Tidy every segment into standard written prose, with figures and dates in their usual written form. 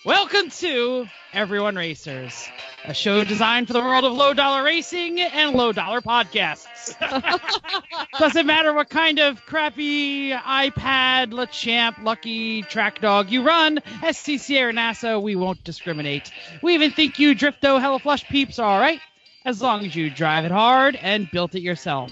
Welcome to Everyone Racers, a show designed for the world of low-dollar racing and low-dollar podcasts. Doesn't matter what kind of crappy iPad, LeChamp, Lucky, Track Dog you run, SCCA or NASA, we won't discriminate. We even think you Drifto Hella Flush peeps are all right, as long as you drive it hard and built it yourself.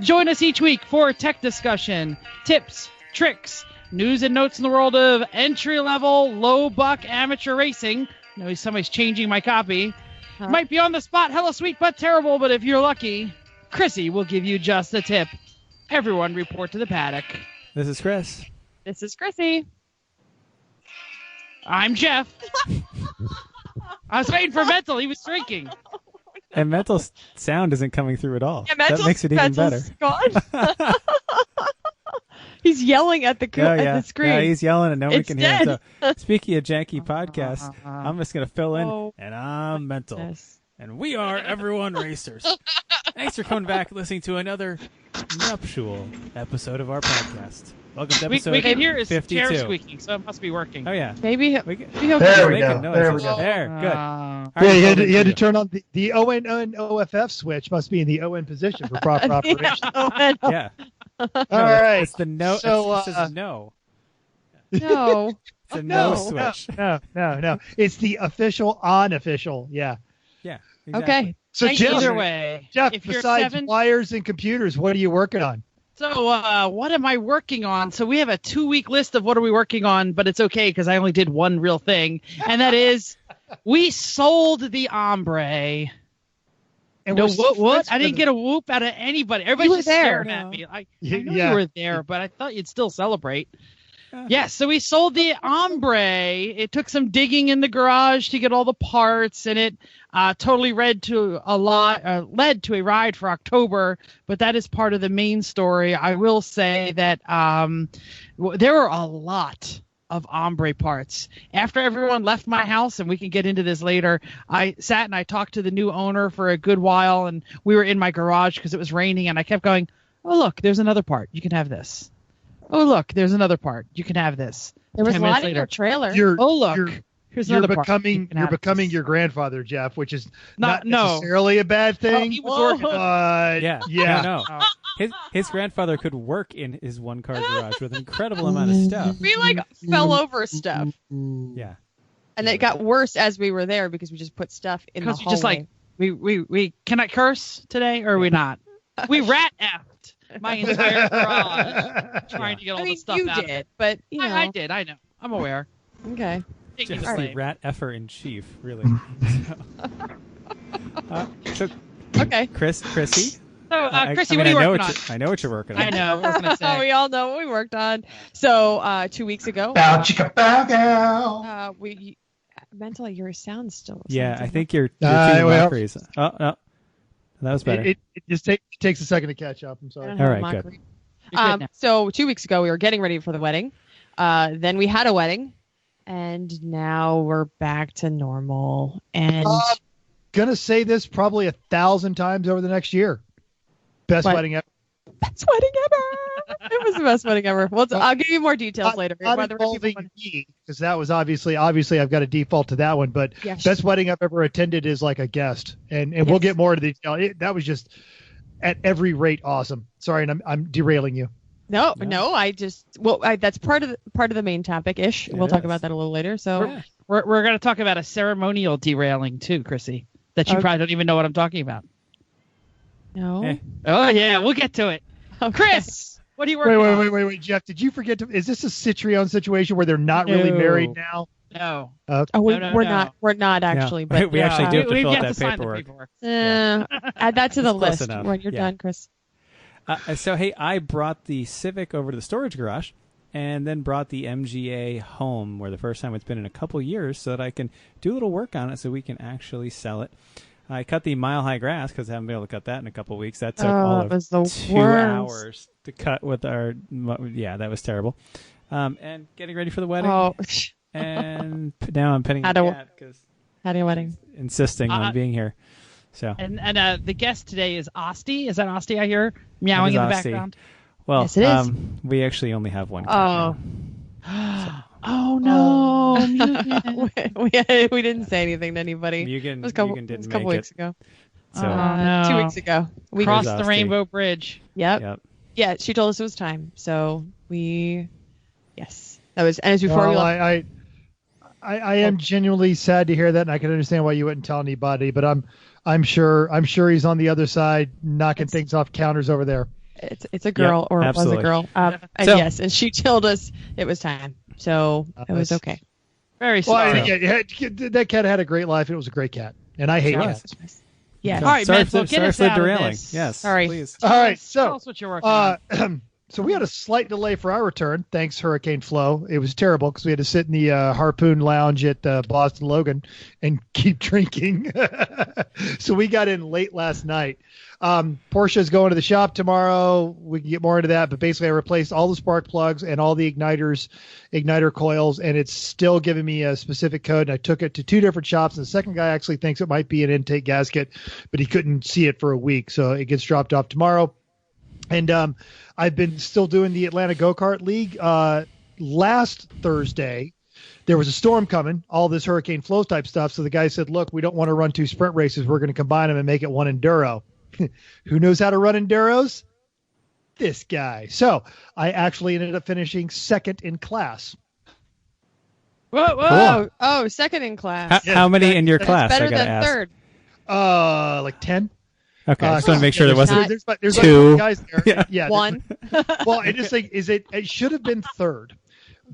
Join us each week for tech discussion, tips, tricks, news and notes in the world of entry-level, low-buck amateur racing. Somebody's changing my copy. Might be on the spot, hella sweet but terrible, but if you're lucky, Chrissy will give you just a tip. Everyone report to the paddock. This is Chris. This is Chrissy. I'm Jeff. I was waiting for Mental. He was drinking. And Mental's sound isn't coming through at all. Yeah, that makes it even better. Gone. He's yelling at the screen. Yeah, he's yelling and no one It's can dead. hear him. So, speaking of janky podcasts, I'm just going to fill in, and I'm Mental. Goodness. And we are Everyone Racers. Thanks for coming back and listening to another nuptial episode of our podcast. Welcome to episode we can hear his 52. chair squeaking, so it must be working. Oh, yeah. Maybe We he'll can- There we making go. noises. There we go. There, good. Uh, All right, Yeah, welcome he had to you. turn on the ON-OFF switch. Must be in the ON position for proper operation. Yeah. All No, right. It's the no. So, it says no. No. It's a no switch. No. It's the official unofficial. Yeah. Yeah. Exactly. Okay. So Thank you. Jeff, Either way, Jeff, if you're besides 7, wires and computers, what are you working on? So, what am I working on? So we have a 2-week list of what are we working on, but it's okay because I only did one real thing, and that is we sold the Hombre. And No, we're what? I friends didn't with get a whoop out of anybody. Everybody's were just there. staring at me. I know Yeah. you were there, but I thought you'd still celebrate. Yeah. Yes, so we sold the Hombre. It took some digging in the garage to get all the parts, and it totally led to a ride for October. But that is part of the main story. I will say that there were a lot of Hombre parts. After everyone left my house, and we can get into this later, I sat and I talked to the new owner for a good while, and we were in my garage because it was raining, and I kept going, "Oh, look, there's another part. You can have this. Oh, look, there's another part. You can have this." There was 10 a lot minutes in your later, trailer. oh, look, you're- here's You're another part. becoming You can have this. your grandfather, Jeff, which is not No. necessarily a bad thing. He was working. But Yeah. No. His grandfather could work in his one-car garage with an incredible amount of stuff. We fell over stuff, Yeah. and it got worse as we were there because we just put stuff in the Because hallway. we just we can I curse today or are we not? We rat effed my entire garage trying to get all I mean, the stuff you out of did, it. but you know. I did. I know. I'm aware. Okay. Take me Just to the blame. rat effer in chief, really. So, Okay. Chrissy. So, Chrissy, I what are you know working on? I know what you're working on. I know. What was gonna say? We all know what we worked on. So 2 weeks ago, Bow chicka bow cow. we mentally your sound still. Yeah, sounds I think you're well, too mockeries. Oh, no. That was better. It just takes a second to catch up. I'm I sorry. don't have All a right, good. mockery. You're good now. So 2 weeks ago, we were getting ready for the wedding. Then we had a wedding, and now we're back to normal. And Gonna say this probably 1,000 times over the next year. Best What? wedding ever. best wedding ever. It was the best wedding ever. Well, I'll give you more details later. Not Whether people involving want- me, because that was obviously I've got a default to that one. But Yes. best wedding I've ever attended is like a guest, and we'll Yes. get more into the detail. That was just at every rate awesome. Sorry, and I'm derailing you. No, No. that's part of the main topic ish. We'll talk is. about that a little later. So Yeah. We're going to talk about a ceremonial derailing too, Chrissy. That you Okay. probably don't even know what I'm talking about. no, Eh. Oh yeah, we'll get to it. Okay. Chris, what are you working on? Wait, Jeff, did you forget to? Is this a Citrion situation where they're not really No. married now? No. Oh, No, we're no. not. We're not actually. But we actually do have to We've fill out got that to sign the paperwork. paperwork. add that to the It's close list enough. when you're Yeah. done, Chris. So, hey, I brought the Civic over to the storage garage and then brought the MGA home where the first time it's been in a couple years so that I can do a little work on it so we can actually sell it. I cut the mile-high grass because I haven't been able to cut that in a couple weeks. That took all that of was the 2 worst. hours to cut with our... Yeah, that was terrible. And getting ready for the wedding. Oh, And now I'm petting Had the a- cat because had a wedding. insisting on being here. So, And the guest today is Osti. Is that Osti I hear meowing in the That is Osti. background? well, Yes, it is. we actually only have one cat Oh. now. Oh no, we didn't say anything to anybody. Mugen, it was a couple, Mugen didn't it was a couple make weeks it. ago. So, no. 2 weeks ago. We Crossed the Exhausting. Rainbow Bridge. Yep. Yeah, she told us it was time. So yes. That was, and as before we left. I am genuinely sad to hear that, and I can understand why you wouldn't tell anybody. But I'm sure he's on the other side knocking things off counters over there. It's a girl, Yep, or it absolutely. was a girl. And So- yes, and she told us it was time. So it was okay. Very Well, sorry. that cat had a great life. It was a great cat, and I hate cats. Yeah. So- All right, sorry Mental, for, get sorry us for the out of derailing. this. Yes, Sorry. please. All right, Tell us what you're working on. So we had a slight delay for our return, thanks Hurricane Flo. It was terrible because we had to sit in the Harpoon Lounge at Boston Logan and keep drinking. So we got in late last night. Portia's going to the shop tomorrow. We can get more into that, but basically I replaced all the spark plugs and all the igniter coils, and it's still giving me a specific code. And I took it to 2 different shops, and the second guy actually thinks it might be an intake gasket, but he couldn't see it for a week, so it gets dropped off tomorrow. And I've been still doing the Atlanta Go-Kart League. Last Thursday, there was a storm coming, all this Hurricane Flo type stuff. So the guy said, look, we don't want to run 2 sprint races. We're going to combine them and make it 1 enduro. Who knows how to run enduros? This guy. So I actually ended up finishing 2nd in class. Whoa. Oh, second in class. How many in your class? Better I gotta than ask. third. Like 10. Okay, I just want to make sure there wasn't There's 2. like guys there. Yeah. One. Well, I just think it should have been 3rd,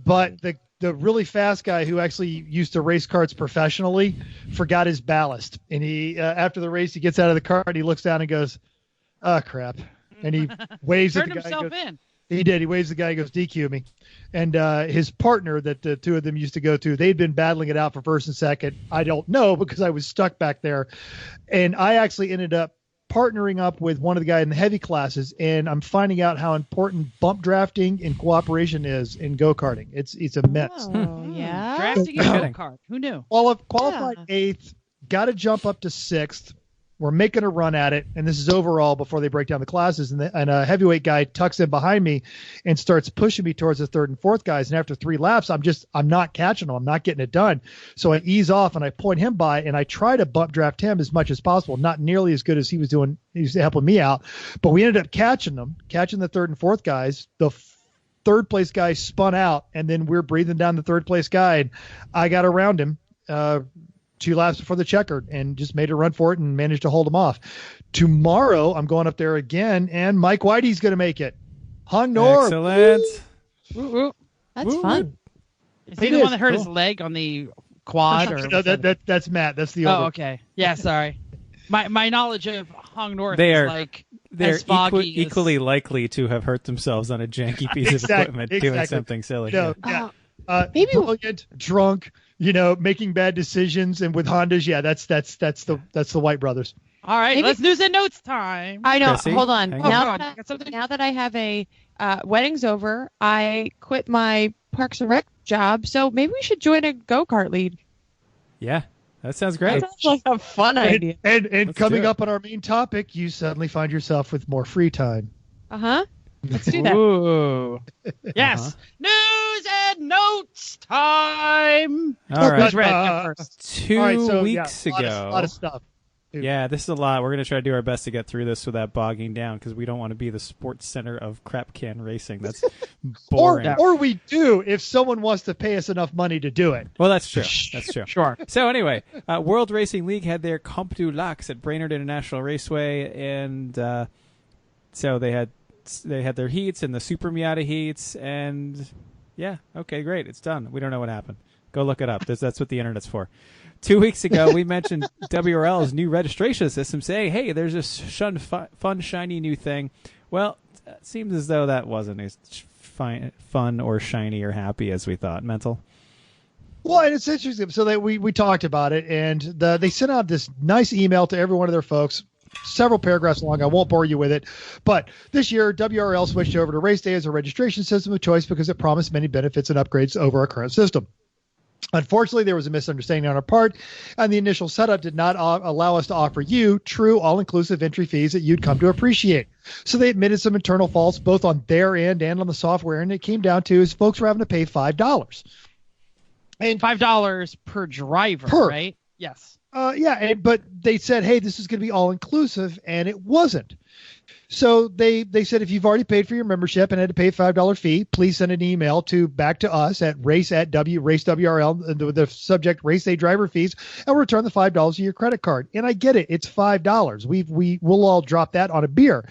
but the really fast guy who actually used to race karts professionally forgot his ballast, and he after the race he gets out of the car and he looks down and goes, "Oh crap," and he waves at Turned the guy. himself Goes, in. He did. He waves the guy and goes, "DQ me." And his partner that the 2 of them used to go to, they'd been battling it out for 1st and 2nd. I don't know because I was stuck back there, and I actually ended up partnering up with one of the guys in the heavy classes, and I'm finding out how important bump drafting and cooperation is in go-karting. It's immense. Oh, yeah. Drafting a go-kart. Who knew? Qualified 8th, got to jump up to 6th. We're making a run at it, and this is overall before they break down the classes. And a heavyweight guy tucks in behind me and starts pushing me towards the 3rd and 4th guys. And after 3 laps, I'm not catching him. I'm not getting it done. So I ease off and I point him by, and I try to bump draft him as much as possible. Not nearly as good as he was doing. He was helping me out, but we ended up catching the 3rd and 4th guys. The 3rd place guy spun out, and then we're breathing down the 3rd place guy. And I got around him. 2 laps before the checkered and just made a run for it and managed to hold him off. Tomorrow, I'm going up there again, and Mike Whitey's going to make it. Hangover. Excellent. That's fun. Is he the one that hurt his leg on the quad? Or No, that's Matt. That's the Oh, okay. Yeah, sorry. My knowledge of Hung North They is are- like They're as foggy as- equally likely to have hurt themselves on a janky piece of equipment doing something silly. No, yeah. Maybe- Brilliant, drunk, making bad decisions, and with Hondas, yeah, that's the White brothers. All right, Maybe- let's news and notes time. I know. Chrissy, Hold on. hang on. Now, Oh, God, that, got something? now that I have a wedding's over, I quit my Parks and Rec job, so maybe we should join a go-kart league. Yeah, that sounds great. That sounds like a fun idea. And Let's coming do it. up on our main topic, you suddenly find yourself with more free time. Uh-huh. Let's do that. Ooh. Yes. News and notes time. All right. Who's read first? 2 All right, so, weeks yeah, ago. a lot of stuff. Yeah, this is a lot. We're going to try to do our best to get through this without bogging down because we don't want to be the sports center of crap can racing. That's boring. Or we do if someone wants to pay us enough money to do it. Well, that's true. That's true. Sure. So anyway, World Racing League had their Comp du Lac at Brainerd International Raceway, and so they had their heats and the Super Miata heats, and yeah, okay, great, it's done. We don't know what happened. Go look it up. That's what the internet's for. 2 weeks ago, we mentioned WRL's new registration system, saying, hey, there's this fun, shiny new thing. Well, it seems as though that wasn't as fun or shiny or happy as we thought. Mental? Well, and it's interesting. So that we talked about it, and they sent out this nice email to every one of their folks, several paragraphs long. I won't bore you with it. But this year, WRL switched over to Race Day as a registration system of choice because it promised many benefits and upgrades over our current system. Unfortunately, there was a misunderstanding on our part, and the initial setup did not allow us to offer you true all-inclusive entry fees that you'd come to appreciate. So they admitted some internal faults both on their end and on the software, and it came down to is folks were having to pay $5. And $5 per driver, right? Yes. But they said, hey, this is going to be all inclusive, and it wasn't. So they said, if you've already paid for your membership and had to pay a $5 fee, please send an email back to us at race@WRL, the subject race day driver fees, and we'll return the $5 to your credit card. And I get it. It's $5. We'll all drop that on a beer.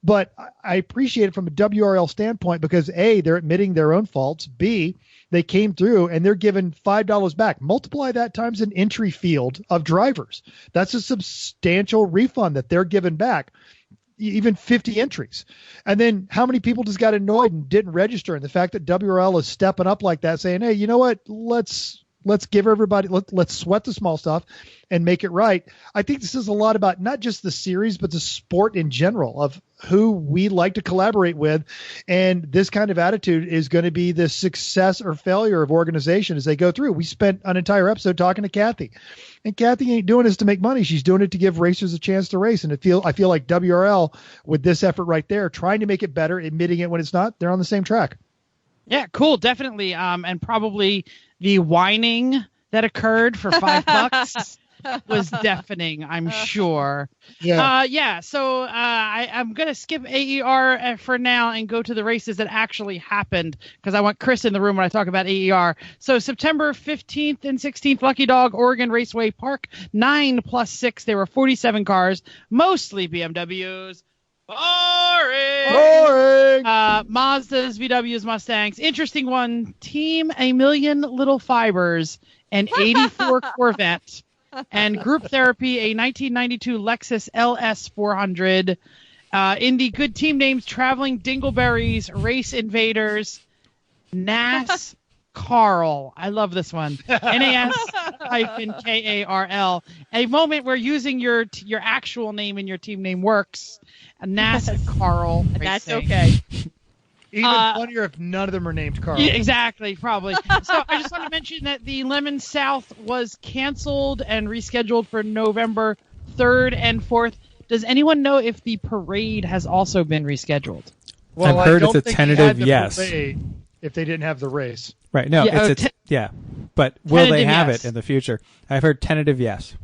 But I appreciate it from a WRL standpoint because A, they're admitting their own faults. B, they came through and they're giving $5 back. Multiply that times an entry field of drivers. That's a substantial refund that they're giving back, even 50 entries. And then how many people just got annoyed and didn't register? And the fact that WRL is stepping up like that, saying, hey, you know what? Let's give everybody, let's sweat the small stuff and make it right. I think this is a lot about not just the series, but the sport in general of who we like to collaborate with. And this kind of attitude is going to be the success or failure of organization as they go through. We spent an entire episode talking to Kathy, and Kathy ain't doing this to make money. She's doing it to give racers a chance to race. And I feel like WRL with this effort right there, trying to make it better, admitting it when it's not, they're on the same track. Yeah, cool. Definitely. And probably the whining that occurred for $5 was deafening, I'm sure. Yeah. So I'm going to skip AER for now and go to the races that actually happened because I want Chris in the room when I talk about AER. So September 15th and 16th, Lucky Dog, Oregon Raceway Park, 9+6. There were 47 cars, mostly BMWs. Boring. Mazdas, VWs, Mustangs. Interesting one. Team A Million Little Fibers, an 84 Corvette, and Group Therapy, a 1992 Lexus LS 400. In the good team names, Traveling Dingleberries, Race Invaders, NAS Carl. I love this one. NAS-KARL. A moment where using your actual name in your team name works. NAS Carl. That's okay. Even funnier if none of them are named Carl. Yeah, exactly, probably. So I just want to mention that the Lemon South was canceled and rescheduled for November 3rd and 4th. Does anyone know if the parade has also been rescheduled? Well, I've heard it's a tentative yes. If they didn't have the race. Right. No, yeah. But will they have yes. it in the future? I've heard tentative yes.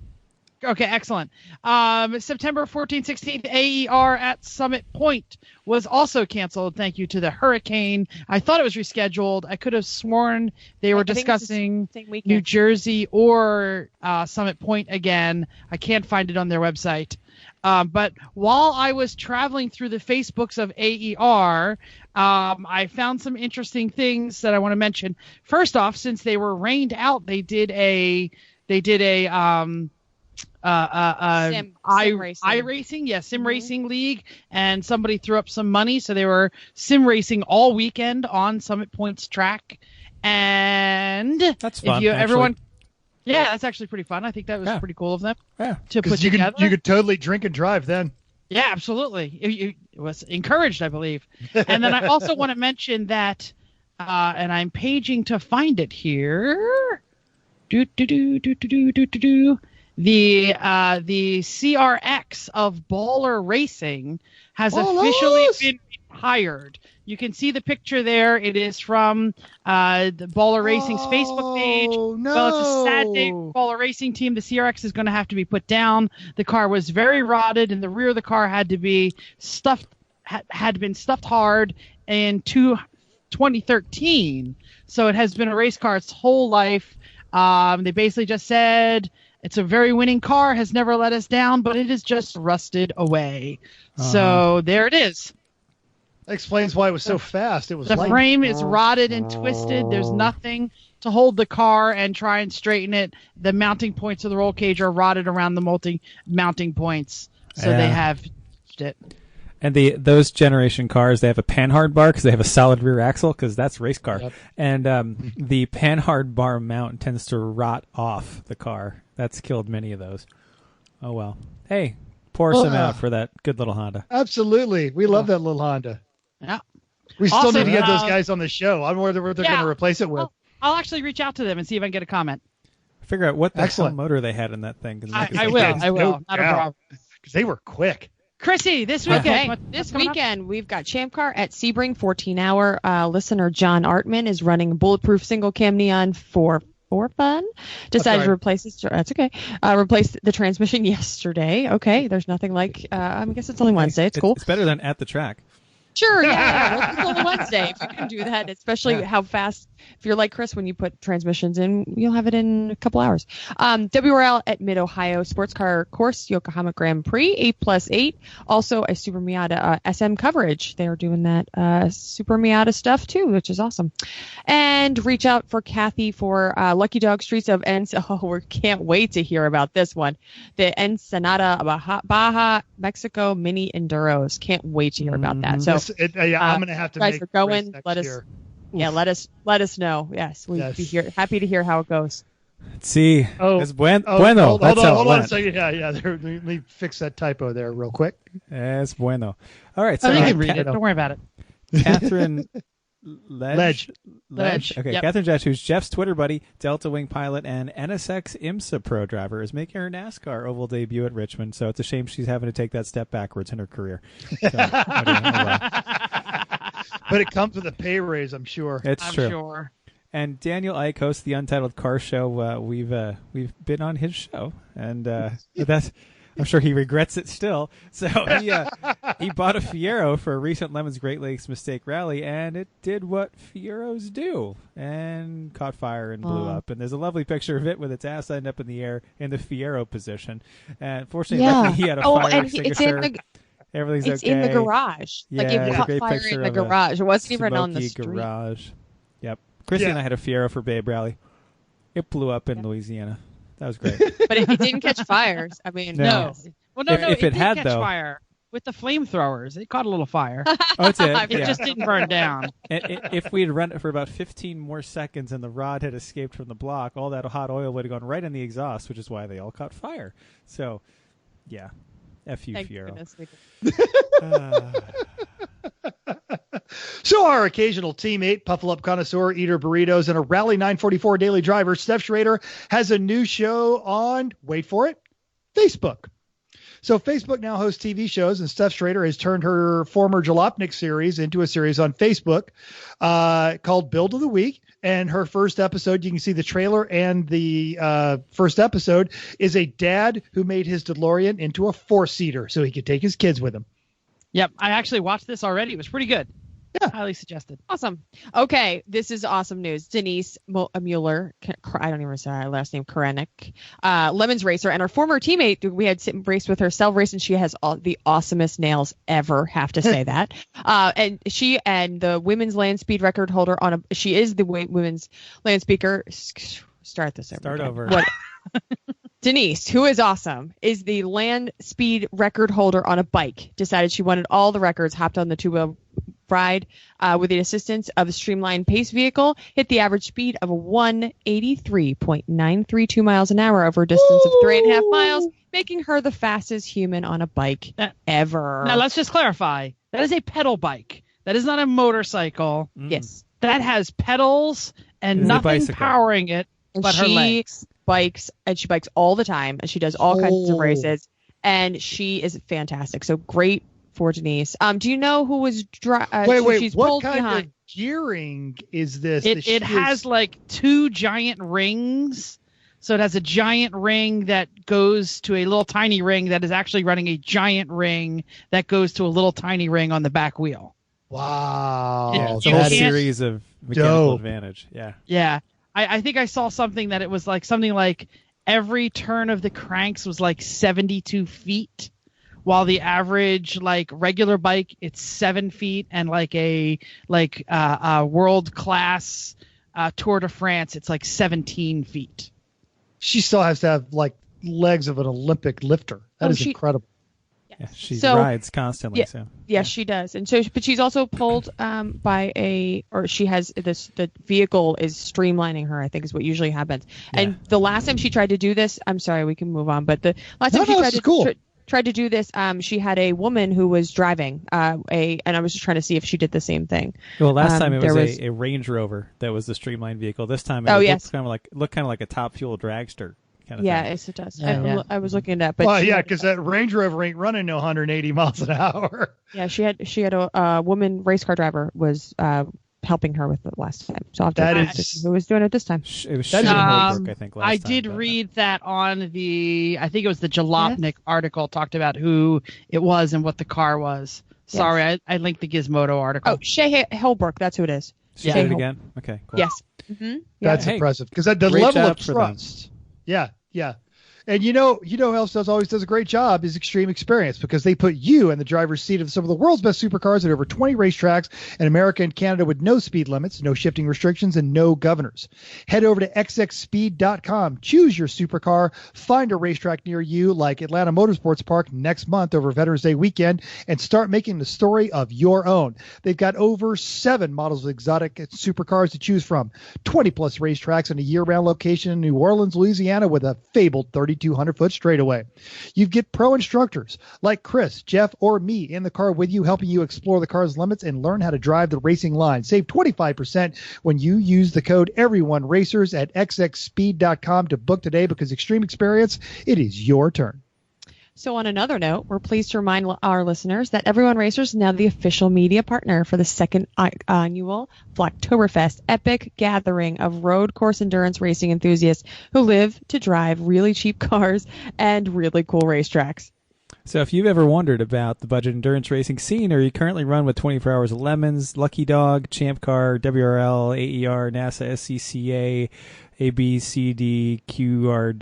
Okay, excellent. September 14th, 16th, AER at Summit Point was also canceled. Thank you to the hurricane. I thought it was rescheduled. I could have sworn they were discussing New Jersey or Summit Point again. I can't find it on their website. But while I was traveling through the Facebooks of AER, I found some interesting things that I want to mention. First off, since they were rained out, they did a sim racing, sim racing league, and somebody threw up some money, so they were sim racing all weekend on Summit Point's track. And that's fun. That's actually pretty fun. I think that was pretty cool of them to put together. You could totally drink and drive then. Yeah, absolutely. It was encouraged, I believe. And then I also want to mention that, and I'm paging to find it here. The CRX of Baller Racing has officially been retired. You can see the picture there. It is from the Baller Racing's Facebook page. No. Well, it's a sad day for the Baller Racing team. The CRX is going to have to be put down. The car was very rotted, and the rear of the car had to be stuffed. Had been stuffed hard in 2013. So it has been a race car its whole life. They basically just said it's a very winning car, has never let us down, but it is just rusted away. So there it is. That explains why it was so fast. It was the frame is rotted and twisted. There's nothing to hold the car and try and straighten it. The mounting points of the roll cage are rotted around the mounting points, so they have it. And those generation cars, they have a panhard bar because they have a solid rear axle because that's race car. Yep. And the panhard bar mount tends to rot off the car. That's killed many of those. Oh, well. Hey, pour some out for that good little Honda. Absolutely. We love that little Honda. Yeah. We still need to get those guys on the show. I wonder what they're going to replace it with. I'll actually reach out to them and see if I can get a comment. Figure out what the hell motor they had in that thing. I will. Not a problem. Because they were quick. Chrissy, this weekend. Okay. This weekend, we've got Champ Car at Sebring, 14-hour. Listener John Artman is running bulletproof single cam neon for for fun. Decided to sorry. replace this. That's okay. Replace the transmission yesterday. Okay, there's nothing like. I guess it's only Wednesday. It's cool. It's better than at the track. Sure, yeah. It's only Wednesday. If you can do that, especially how fast. If you're like Chris, when you put transmissions in, you'll have it in a couple hours. WRL at Mid-Ohio Sports Car Course, Yokohama Grand Prix, 8+8. Also a Super Miata SM coverage. They are doing that Super Miata stuff too, which is awesome. And reach out for Kathy for Lucky Dog Streets of Oh, we can't wait to hear about this one. The Ensenada Baja Mexico Mini Enduros. Can't wait to hear about that. So I'm gonna have to guys make are going. next Let us. year. Yeah, let us know. Yes, we'd be happy to hear how it goes. Let's see. Oh, Es bueno. Hold That's how it on a went. second. Yeah. Let me fix that typo there real quick. Es bueno. All right. So you can read it. Don't worry about it. Catherine Ledge. Okay, Yep. Catherine Ledge, who's Jeff's Twitter buddy, Delta Wing pilot, and NSX IMSA pro driver, is making her NASCAR oval debut at Richmond. So it's a shame she's having to take that step backwards in her career. So, But it comes with a pay raise, I'm sure. it's I'm true. sure. And Daniel Ike hosts the Untitled Car Show. We've been on his show, and that's. I'm sure he regrets it still. So he bought a Fiero for a recent Lemons Great Lakes Mistake Rally, and it did what Fieros do, and caught fire and blew up. And there's a lovely picture of it with its ass end up in the air in the Fiero position. And fortunately, luckily he had a fire extinguisher. Everything's It's okay. in the garage. Yeah, Like it there's a caught great fire picture in the of a garage. It wasn't even on the smoky street. garage. Yep. Chrissy and I had a Fiero for Babe Rally. It blew up in Louisiana. That was great. But it didn't catch fires. I mean, No. Well, no, If it it did had, catch though- fire with the flamethrowers. It caught a little fire. Oh, it's it. It Yeah. just didn't burn down. If we had run it for about 15 more seconds and the rod had escaped from the block, all that hot oil would have gone right in the exhaust, which is why they all caught fire. So, yeah. F you, Thank Fiero. goodness we did. So our occasional teammate, Puffle Up Connoisseur, Eater Burritos, and a Rally 944 daily driver, Steph Schrader, has a new show on, wait for it, Facebook. So Facebook now hosts TV shows, and Steph Schrader has turned her former Jalopnik series into a series on Facebook called Build of the Week. And her first episode, you can see the trailer, and the first episode is a dad who made his DeLorean into a four-seater so he could take his kids with him. Yep, I actually watched this already. It was pretty good. Yeah. Highly suggested. Awesome. Okay, this is awesome news. Denise Mueller, I don't even say her last name, Korenik, Lemons racer, and her former teammate, we had raced with her, self-race, and she has the awesomest nails ever, have to say that. And she and the women's land speed record holder she is the women's land speaker. Start this over. Start over. What? Denise, who is awesome, is the land speed record holder on a bike. Decided she wanted all the records, hopped on the two-wheel ride with the assistance of a streamlined pace vehicle, hit the average speed of 183.932 miles an hour over a distance of 3.5 miles, making her the fastest human on a bike ever. Now, let's just clarify. That is a pedal bike. That is not a motorcycle. Yes. That has pedals and It's a nothing bicycle. powering it And but her legs. bikes, and she bikes all the time, and she does all kinds of races, and she is fantastic. So great for Denise. Do you know who was Wait, she's what pulled kind behind. of gearing is this? that she It has is- like two giant rings. So it has a giant ring that goes to a little tiny ring that is actually running a giant ring that goes to a little tiny ring on the back wheel. Wow. It- Yeah, it's you a whole can't- series of mechanical Dope. advantage. Yeah. Yeah. I think I saw something that it was like something like every turn of the cranks was like 72 feet, while the average like regular bike it's 7 feet, and like a world class Tour de France it's like 17 feet. She still has to have like legs of an Olympic lifter. That is incredible. Yeah, she So- rides constantly. Yeah. So Yes, she does. And so, but she's also pulled she has the vehicle is streamlining her, I think is what usually happens. Yeah. And the last time she tried to do this, I'm sorry, we can move on, but the last time No, she no, tried this to is cool. tried to do this, she had a woman who was driving and I was just trying to see if she did the same thing. well, last time it there was was- a Range Rover that was the streamlined vehicle. This time it Oh, looked yes. kind of like a Top Fuel dragster kind of Yeah, thing. yes, it does. Yeah. I was looking at that, but Well, she yeah, had- because that Range Rover ain't running no 180 miles an hour. yeah, she had a woman race car driver was helping her with it last time. So I'll That have to see who was doing it this time. It was That is Sharon amazing. Holbrook, I think. Last I time, did but- read that on I think it was the Jalopnik article talked about who it was and what the car was. Sorry, I linked the Gizmodo article. Oh, Shay Holbrook, that's who it is. Say Shay it Hol- again. Okay, cool. Yes. Mm-hmm. That's Hey, impressive because the great level job of for them. trust. Yeah. And you know who else always does a great job is Extreme Experience, because they put you in the driver's seat of some of the world's best supercars at over 20 racetracks in America and Canada with no speed limits, no shifting restrictions, and no governors. Head over to xxspeed.com, choose your supercar, find a racetrack near you like Atlanta Motorsports Park next month over Veterans Day weekend, and start making the story of your own. They've got over 7 models of exotic supercars to choose from, 20 plus racetracks and a year-round location in New Orleans, Louisiana with a fabled 3,200-foot straightaway. You get pro instructors like Chris, Jeff, or me in the car with you, helping you explore the car's limits and learn how to drive the racing line. Save 25% when you use the code EveryoneRacers at xxspeed.com to book today, because Extreme Experience, it is your turn. So on another note, we're pleased to remind our listeners that Everyone Racers is now the official media partner for the second annual Flocktoberfest, epic gathering of road course endurance racing enthusiasts who live to drive really cheap cars and really cool racetracks. So if you've ever wondered about the budget endurance racing scene, or you currently run with 24 Hours of Lemons, Lucky Dog, Champ Car, WRL, AER, NASA, SCCA, ABCD, QRWCY,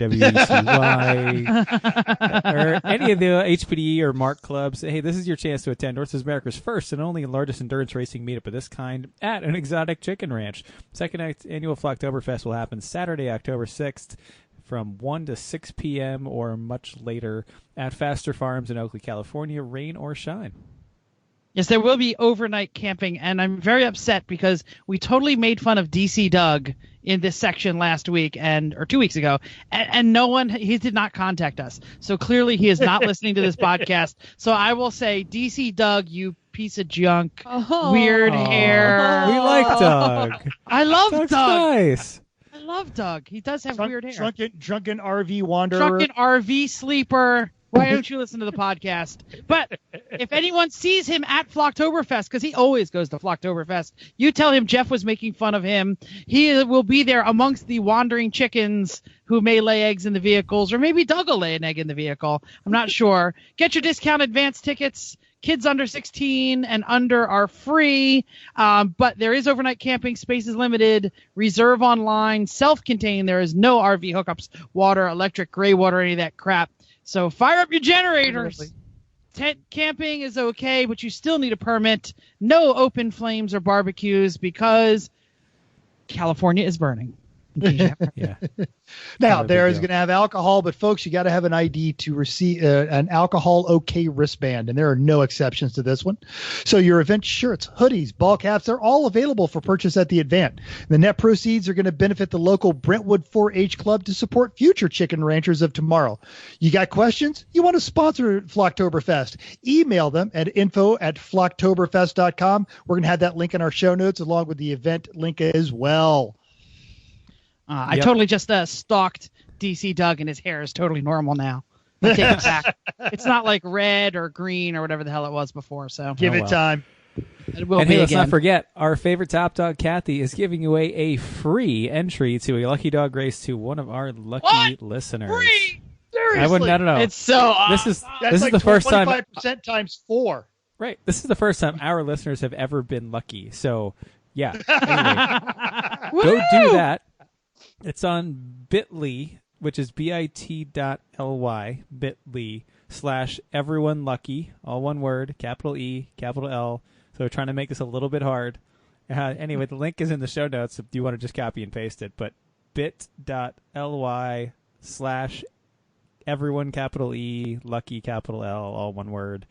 or any of the HPDE or MARC clubs, hey, this is your chance to attend North America's first and only largest endurance racing meetup of this kind at an exotic chicken ranch. Second annual Flocktoberfest will happen Saturday, October 6th from 1 to 6 p.m. or much later at Faster Farms in Oakley, California, rain or shine. Yes, there will be overnight camping, and I'm very upset because we totally made fun of DC Doug in this section last week or 2 weeks ago, and he did not contact us. So clearly he is not listening to this podcast. So I will say, DC Doug, you piece of junk, weird hair. We like Doug. I love Doug's Doug. nice. I love Doug. He does have weird hair. Drunken RV wanderer. Drunken RV sleeper. Why don't you listen to the podcast? But if anyone sees him at Flocktoberfest, because he always goes to Flocktoberfest, you tell him Jeff was making fun of him. He will be there amongst the wandering chickens who may lay eggs in the vehicles, or maybe Doug will lay an egg in the vehicle. I'm not sure. Get your discount advance tickets. Kids under 16 and under are free, but there is overnight camping. Space is limited. Reserve online. Self-contained. There is no RV hookups, water, electric, gray water, any of that crap. So fire up your generators. Tent camping is okay, but you still need a permit. No open flames or barbecues because California is burning. Yeah. Now, Not a there big is deal. going to have alcohol, but folks, you got to have an ID to receive an alcohol okay wristband, and there are no exceptions to this one. So your event shirts, hoodies, ball caps, they're all available for purchase at the event. The net proceeds are going to benefit the local Brentwood 4-H Club to support future chicken ranchers of tomorrow. You got questions? You want to sponsor Flocktoberfest? Email them at info@flocktoberfest.com. We're going to have that link in our show notes along with the event link as well. I totally just stalked DC Doug, and his hair is totally normal now. I take it back. It's not like red or green or whatever the hell it was before. So Give it well. time. it will And be hey, let's again. not forget, our favorite top dog, Kathy, is giving away a free entry to a Lucky Dog race to one of our lucky listeners. Free! Seriously. I wouldn't. I don't know. It's so This is That's this is like the first time. 25% times 4. Right. This is the first time our listeners have ever been lucky. So yeah. Anyway, go do that. It's on bit.ly, which is bit.ly, bit.ly/everyone lucky, all one word, capital E, capital L. So we're trying to make this a little bit hard. Anyway, the link is in the show notes if you want to just copy and paste it. But bit.ly/everyone capital E, lucky capital L, all one word.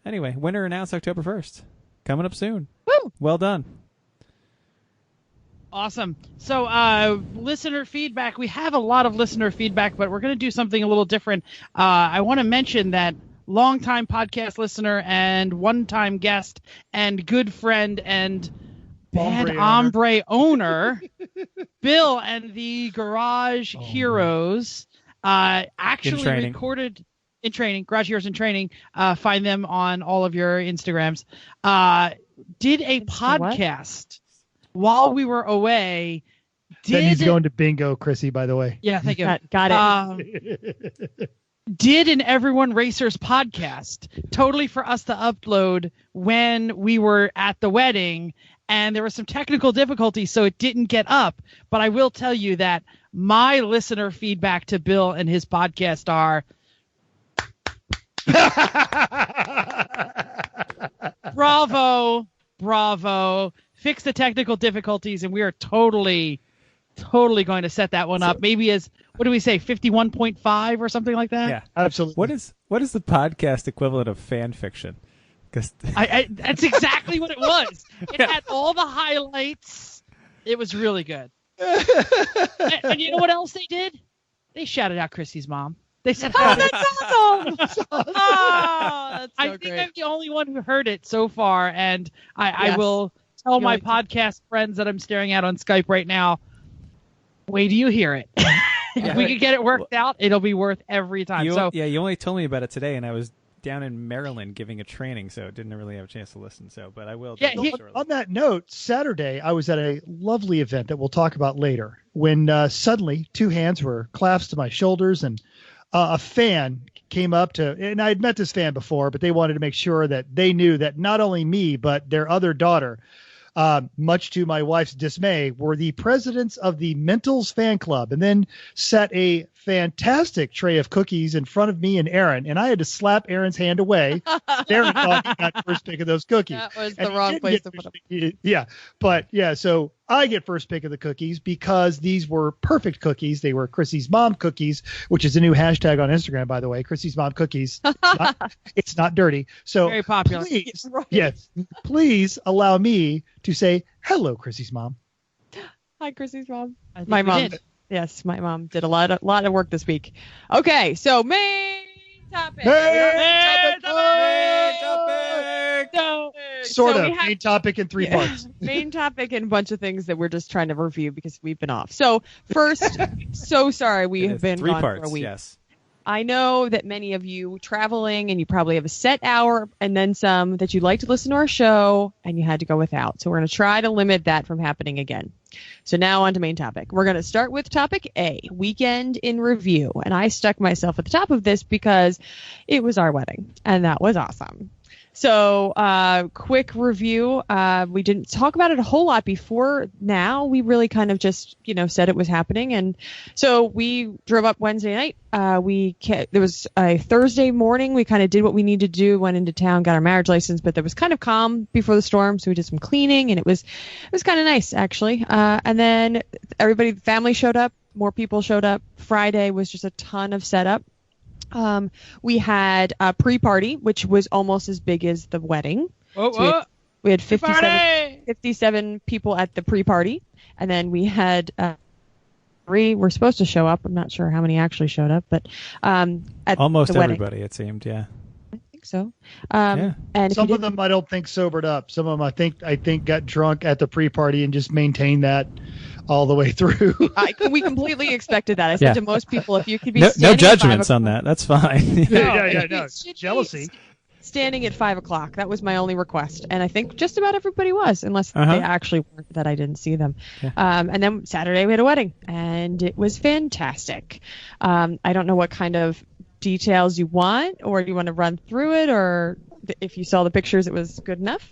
Anyway, winner announced October 1st. Coming up soon. Woo! Well done. Awesome. So listener feedback. We have a lot of listener feedback, but we're going to do something a little different. I want to mention that longtime podcast listener and one-time guest and good friend and bad hombre owner, Bill and the Garage Heroes actually recorded in training, Garage Heroes in Training. Find them on all of your Instagrams. Did a podcast while we were away, Then he's going to bingo, Chrissy, by the way. Yeah, thank you. Got it. Did an Everyone Racers podcast totally for us to upload when we were at the wedding, and there were some technical difficulties, so it didn't get up. But I will tell you that my listener feedback to Bill and his podcast are bravo, fix the technical difficulties, and we are totally going to set that one up. Maybe as, what do we say, 51.5 or something like that? Yeah, absolutely. What is the podcast equivalent of fan fiction? Because that's exactly what it was. It had all the highlights. It was really good. And you know what else they did? They shouted out Chrissy's mom. They said, "Oh, that's awesome!" Oh, that's so I think great. I'm the only one who heard it so far, and I will tell my podcast friends that I'm staring at on Skype right now. Wait till you hear it. If we can get it worked out, it'll be worth every time. You only told me about it today, and I was down in Maryland giving a training, so didn't really have a chance to listen. So, but I will. Yeah, on that note, Saturday I was at a lovely event that we'll talk about later. When suddenly two hands were clasped to my shoulders, and a fan came up to, and I had met this fan before, but they wanted to make sure that they knew that not only me but their other daughter, much to my wife's dismay, were the presidents of the Mentals fan club, and then set a fantastic tray of cookies in front of me and Aaron, and I had to slap Aaron's hand away. Aaron thought he got first pick of those cookies. That was And the he wrong didn't place get to put them. So I get first pick of the cookies because these were perfect cookies. They were Chrissy's mom cookies, which is a new hashtag on Instagram, by the way. Chrissy's mom cookies. It's not dirty. So very popular. Please, Right. yes, please allow me to say hello, Chrissy's mom. Hi, Chrissy's mom. I think My we mom. did. Yes, my mom did a lot of work this week. Okay, so main topic. Sort So of. we have- Main topic in three parts. Main topic and a bunch of things that we're just trying to review because we've been off. So first, so sorry we have been three gone parts. for a week. Yes. I know that many of you traveling and you probably have a set hour and then some that you like to listen to our show and you had to go without. So we're going to try to limit that from happening again. So now on to main topic. We're going to start with topic A, weekend in review. And I stuck myself at the top of this because it was our wedding and that was awesome. So, quick review. We didn't talk about it a whole lot before now. We really kind of just, said it was happening. And so we drove up Wednesday night. There was a Thursday morning. We kind of did what we needed to do, went into town, got our marriage license, but there was kind of calm before the storm. So we did some cleaning and it was kind of nice actually. And then the family showed up, more people showed up. Friday was just a ton of setup. We had a pre-party, which was almost as big as the wedding. So we had 57 people at the pre-party. And then we had 3 were supposed to show up. I'm not sure how many actually showed up, but at Almost the wedding. everybody, it seemed, yeah. I think so. Yeah. And if Some you of them I don't think sobered up. Some of them I think got drunk at the pre-party and just maintained that all the way through. we completely expected that. I said to most people, if you could be No standing at judgments 5 on that. That's fine. No. It should be Jealousy. Standing at 5 o'clock. That was my only request. And I think just about everybody was, unless they actually weren't, that I didn't see them. Yeah. And then Saturday we had a wedding and it was fantastic. I don't know what kind of details you want, or do you want to run through it, or if you saw the pictures, it was good enough?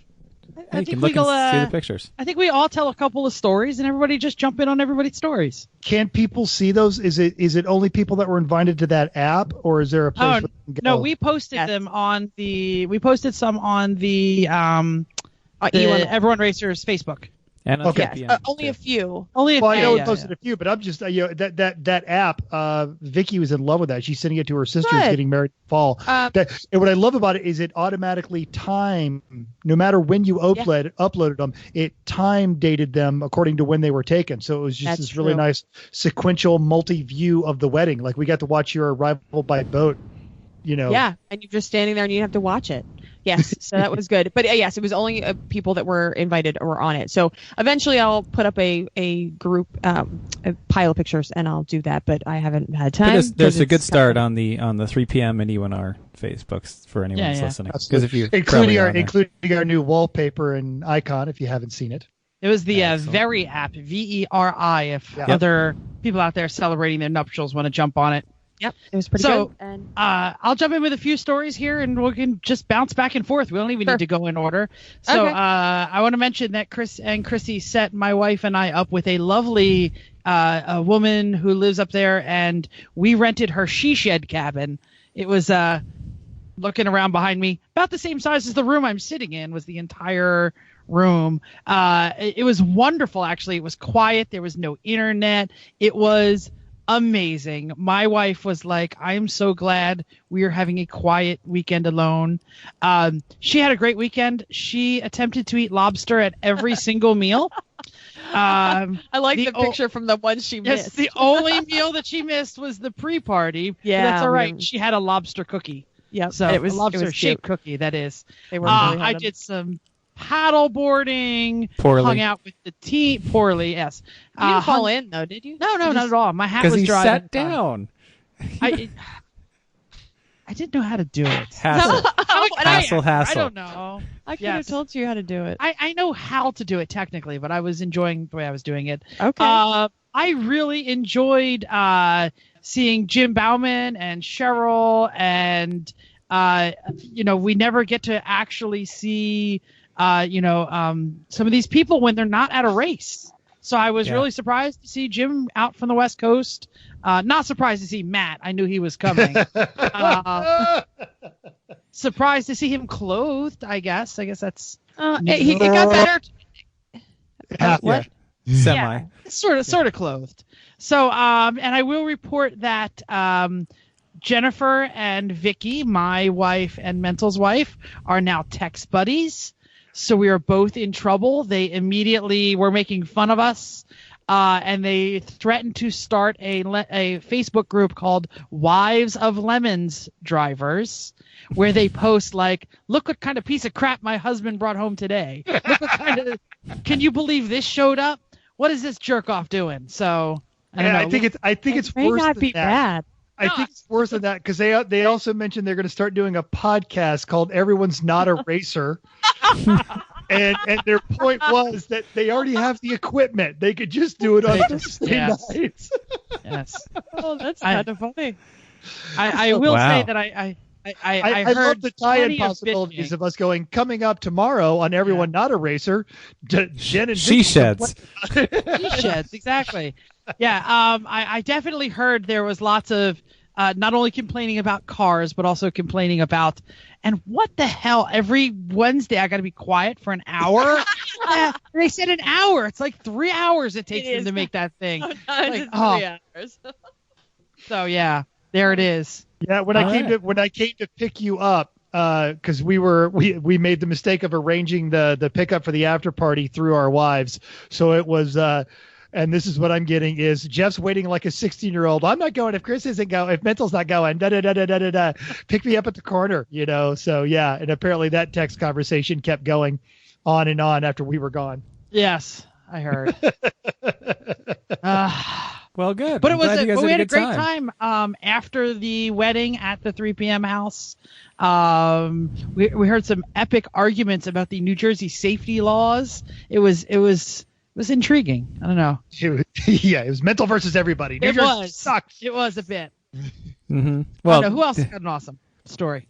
You can look and see the pictures. I think we all tell a couple of stories and everybody just jump in on everybody's stories. Can people see those? Is it only people that were invited to that app, or is there a place where they can go? No, we posted them on we posted some on the E1R. Everyone Racers Facebook. And Okay. Yes, only a few. Only a Well, I few, know we yeah, posted a few, but I'm just that app. Vicky was in love with that. She's sending it to her sister who's Good. getting married in the fall. And what I love about it is it automatically no matter when you uploaded them, it time dated them according to when they were taken. So it was just That's this really true. nice sequential multi-view of the wedding. Like we got to watch your arrival by boat. Yeah, and you're just standing there and you have to watch it. Yes, so that was good. But yes, it was only people that were invited or were on it. So eventually I'll put up a group, a pile of pictures, and I'll do that. But I haven't had time. There's a good start on the 3 p.m. and E1R Facebooks for anyone who's listening. Because if you including our new wallpaper and icon, if you haven't seen it. It was the Very app, VERI. If other people out there celebrating their nuptials want to jump on it. Yep, it was pretty good. And I'll jump in with a few stories here, and we can just bounce back and forth. We don't even need to go in order. So I want to mention that Chris and Chrissy set my wife and I up with a lovely a woman who lives up there, and we rented her she shed cabin. It was looking around behind me, about the same size as the room I'm sitting in was the entire room. It was wonderful, actually. It was quiet. There was no internet. It was amazing. My wife was like, I'm so glad we are having a quiet weekend alone. She had a great weekend. She attempted to eat lobster at every single meal. I like the picture from the one she missed. Yes, the only meal that she missed was the pre-party. Yeah, that's all right. She had a lobster cookie. Yeah, so it was a lobster shaped cookie. That is. They were really I did some paddle boarding. Poorly. Hung out with the team. Poorly, yes. You didn't fall in though, did you? No, not at all. My hat was dry. Because he sat down. I didn't know how to do it. Hassle. Hassle. I don't know. I could have told you how to do it. I know how to do it technically, but I was enjoying the way I was doing it. Okay. I really enjoyed seeing Jim Bauman and Cheryl, and we never get to actually see some of these people when they're not at a race. So I was really surprised to see Jim out from the West Coast. Not surprised to see Matt. I knew he was coming. Surprised to see him clothed, I guess. I guess that's it got better. What? Semi. Yeah, sort of clothed. So and I will report that Jennifer and Vicky, my wife and Mental's wife, are now text buddies. So we are both in trouble. They immediately were making fun of us, and they threatened to start a Facebook group called Wives of Lemons Drivers, where they post like, "Look what kind of piece of crap my husband brought home today. Look what kind of, can you believe this showed up? What is this jerk off doing?" So I don't know. I think it's may worse not than be that. bad. I think it's worse than that because they also mentioned they're going to start doing a podcast called Everyone's Not a Racer. and their point was that they already have the equipment. They could just do it on Thursday nights. Yes. Oh, that's kind of funny. I will say that I heard love the tie-in possibilities of us going coming up tomorrow on Everyone Not a Racer. Jen and She Sheds. She Sheds, exactly. Yeah, I definitely heard there was lots of not only complaining about cars, but also complaining about, and what the hell, every Wednesday I got to be quiet for an hour? They said an hour. It's like 3 hours it takes them to make that thing. Sometimes it's 3 hours. So yeah, there it is. Yeah, when I came to pick you up, because we made the mistake of arranging the pickup for the after party through our wives, so it was. And this is what I'm getting is Jeff's waiting like a 16-year-old. I'm not going if Chris isn't going, if Mental's not going. Da da da da da da da. Pick me up at the corner, So yeah, and apparently that text conversation kept going on and on after we were gone. Yes, I heard. Well, good. But we had a great time after the wedding at the 3 p.m. house. We heard some epic arguments about the New Jersey safety laws. It was intriguing. I don't know. It was Mental versus everybody. New Jersey sucks. It was a bit. Mm-hmm. Well, who else got an awesome story?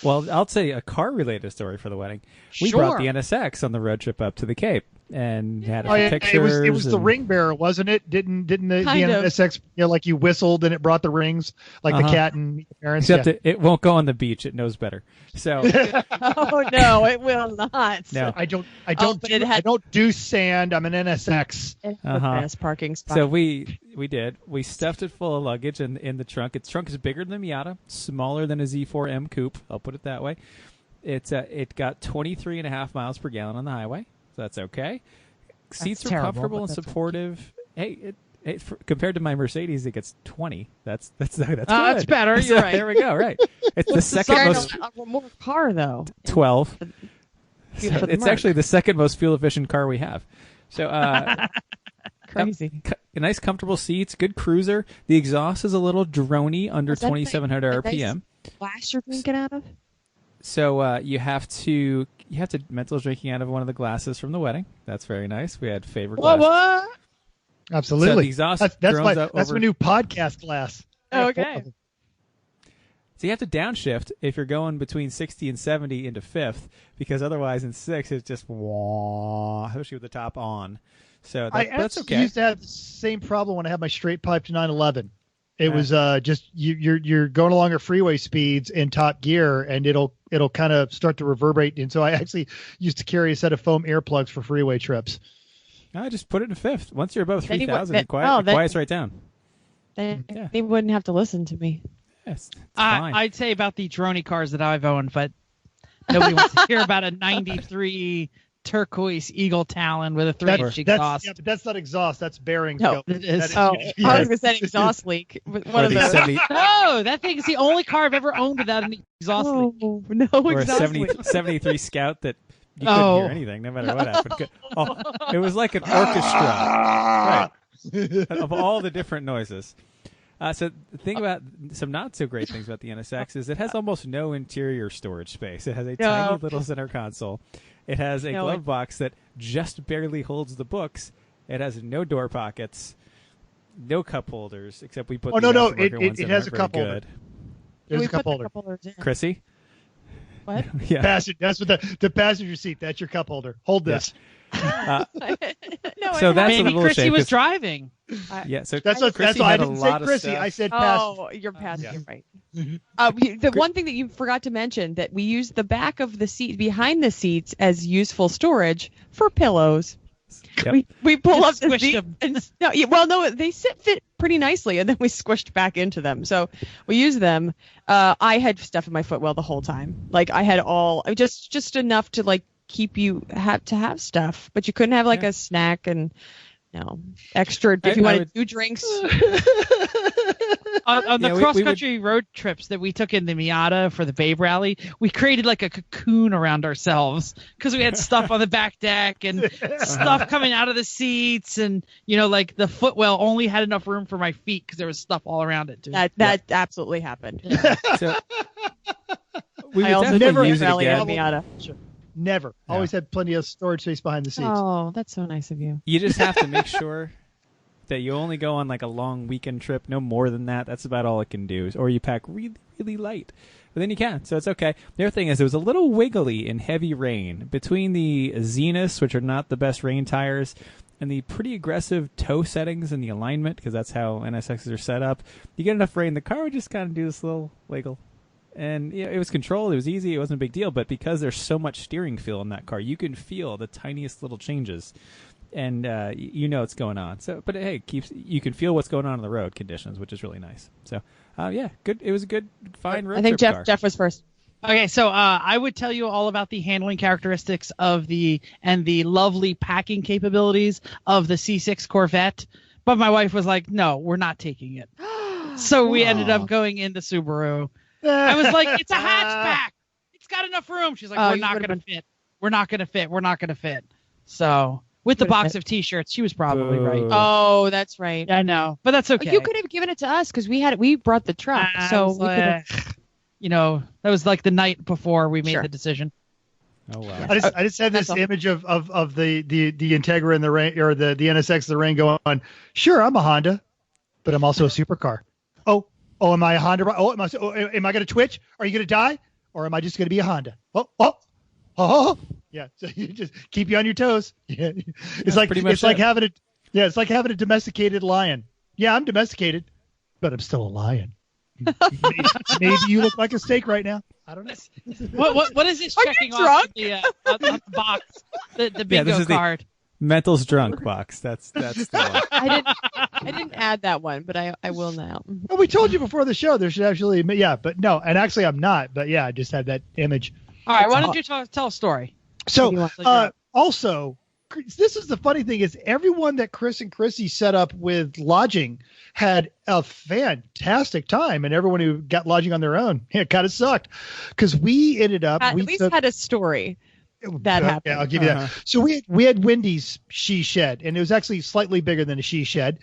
Well, I'll say a car-related story for the wedding. We brought the NSX on the road trip up to the Cape and had a few pictures. It was the ring bearer, wasn't it? Didn't the NSX like you whistled and it brought the rings like the cat and the parents? Except it won't go on the beach. It knows better. So. Oh no, it will not. No, I don't do sand. I'm an NSX. It's the best parking spot. So we did. We stuffed it full of luggage in the trunk. Its trunk is bigger than the Miata, smaller than a Z4M coupe. I'll put it that way. It got 23.5 miles per gallon on the highway. So that's okay. Seats are comfortable and supportive. Hey, compared to my Mercedes, it gets 20. That's good. That's better. You're right. There we go. Right. It's the second most. More car though. 12. It's actually the second most fuel efficient car we have. So crazy. Nice comfortable seats, good cruiser. The exhaust is a little droney, under 2,700 RPM. Flash you're thinking out of? So you have to mental drinking out of one of the glasses from the wedding. That's very nice. We had favorite glasses. What? Absolutely. So the exhaust that's drones my over. new podcast glass. Okay. So you have to downshift if you're going between 60 and 70 into fifth, because otherwise in sixth it's just wah, especially with the top on. So that's okay. I used to have the same problem when I had my straight pipe to 911. It was just you're going along at freeway speeds in top gear, and it'll kind of start to reverberate. And so I actually used to carry a set of foam earplugs for freeway trips. I just put it in fifth. Once you're above 3,000, it then- quiets right down. They wouldn't have to listen to me. Yes, it's fine. I'd say about the droney cars that I've owned, but nobody wants to hear about a 93 turquoise Eagle Talon with a 3-inch exhaust. Yeah, but that's not exhaust. That's bearing. No, it is. I was going to say exhaust leak. One of those. 70, No, that thing is the only car I've ever owned without an exhaust leak. Oh, no or a exhaust leak. 73 Scout that you couldn't hear anything, no matter what happened. It was like an orchestra, right? Of all the different noises. So the thing about some not so great things about the NSX is it has almost no interior storage space. It has a tiny little center console. It has a glove box that just barely holds the books. It has no door pockets, no cup holders, except we put. It has a cup holder. There's a cup holder. Chrissy. What? Yeah. That's what the passenger seat. That's your cup holder. Hold this. No, So that's a Maybe little Chrissy shame, was 'cause- driving. Yeah, so That's why Chrissy I had a didn't say lot of Chrissy. stuff. I said passenger. Oh, you're passing. Yeah. You're right. The one thing that you forgot to mention that we use the back of the seat behind the seats as useful storage for pillows. Yep. We pull up Just the squish seat them. and they fit pretty nicely, and then we squished back into them. So we use them. I had stuff in my footwell the whole time. Like I had just enough to like keep you to have stuff, but you couldn't have like a snack and extra if you wanted 2 drinks. On the Yeah, we cross-country road trips that we took in the Miata for the Babe Rally, we created like a cocoon around ourselves because we had stuff on the back deck and stuff coming out of the seats, and like the footwell only had enough room for my feet because there was stuff all around it too. That absolutely happened. So we I would also definitely never use it rally again. on Miata. Sure. Never. Yeah. Always had plenty of storage space behind the seats. Oh, that's so nice of you. You just have to make sure that you only go on like a long weekend trip, no more than that. That's about all it can do. Or you pack really, really light. But then you can, so it's okay. The other thing is it was a little wiggly in heavy rain. Between the Zeniths, which are not the best rain tires, and the pretty aggressive toe settings and the alignment, because that's how NSXs are set up, you get enough rain, the car would just kind of do this little wiggle. And it was controlled. It was easy. It wasn't a big deal. But because there's so much steering feel in that car, you can feel the tiniest little changes. And what's going on. So, but hey, you can feel what's going on in the road conditions, which is really nice. So, good. It was a good, fine road I think trip car. Jeff was first. Okay, so I would tell you all about the handling characteristics of the lovely packing capabilities of the C6 Corvette, but my wife was like, "No, we're not taking it." So we ended up going in the Subaru. I was like, "It's a hatchback. It's got enough room." She's like, "We're not going to fit. We're not going to fit. We're not going to fit." So with the box of T-shirts, she was probably right. Oh, that's right. I know, but that's okay. You could have given it to us because we brought the truck, so we could have. That was like the night before we made Sure. the decision. Oh wow! I just had this image of the Integra in the rain, or the NSX in the rain, going, sure, I'm a Honda, but I'm also a supercar. Oh, am I a Honda? Am I going to twitch? Are you going to die? Or am I just going to be a Honda? Oh. Yeah. So you just keep you on your toes. Yeah. It's like having a domesticated lion. Yeah, I'm domesticated, but I'm still a lion. Maybe you look like a steak right now. I don't know. What is this Are checking you off on the box? The bingo this is the- card. Mental's drunk box. That's the one. I didn't add that one, but I will now. Well, we told you before the show there should actually, but no, and actually I'm not, but yeah, I just had that image. All right, why don't you tell a story? So also, this is the funny thing is everyone that Chris and Chrissy set up with lodging had a fantastic time, and everyone who got lodging on their own, it kind of sucked because we ended up At least had a story. That happened. Yeah, I'll give you that. So we had Wendy's she shed, and it was actually slightly bigger than a she shed.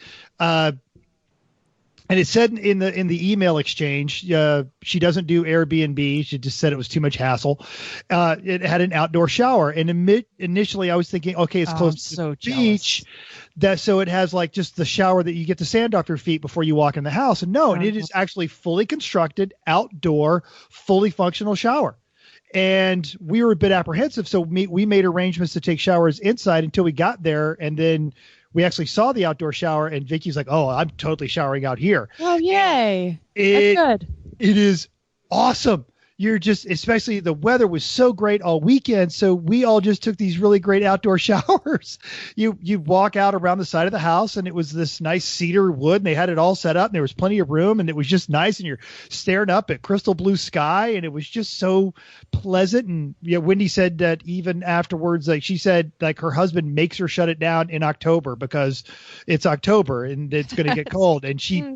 And it said in the email exchange, she doesn't do Airbnb. She just said it was too much hassle. It had an outdoor shower, and initially I was thinking, okay, it's close to the beach, so it has like just the shower that you get to sand off your feet before you walk in the house. And no, and it is actually fully constructed, outdoor, fully functional shower. And we were a bit apprehensive, so we made arrangements to take showers inside until we got there, and then we actually saw the outdoor shower, and Vicky's like, "Oh, I'm totally showering out here." Oh, yay! That's good. It is awesome. You're just, especially the weather was so great all weekend, so we all just took these really great outdoor showers. You walk out around the side of the house, and it was this nice cedar wood, and they had it all set up, and there was plenty of room, and it was just nice, and you're staring up at crystal blue sky, and it was just so pleasant. And Wendy said that even afterwards, like she said, like her husband makes her shut it down in October because it's October and it's going to get cold, and she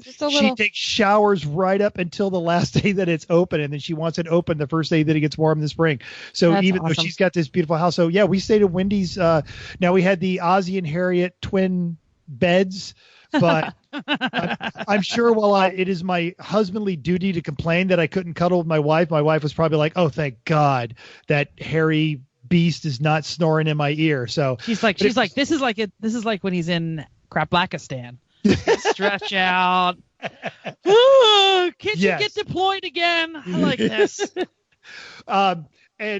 takes showers right up until the last day that it's open, and then she wants it open the first day that it gets warm in the spring. So that's even though she's got this beautiful house, so yeah, we stayed at Wendy's. Now we had the Ozzy and Harriet twin beds, but I'm sure it is my husbandly duty to complain that I couldn't cuddle with my wife. My wife was probably like, "Oh, thank God that hairy beast is not snoring in my ear." So she's like, this is like when he's in Crap-Blackistan. Stretch out. Can't you get deployed again? I like this. And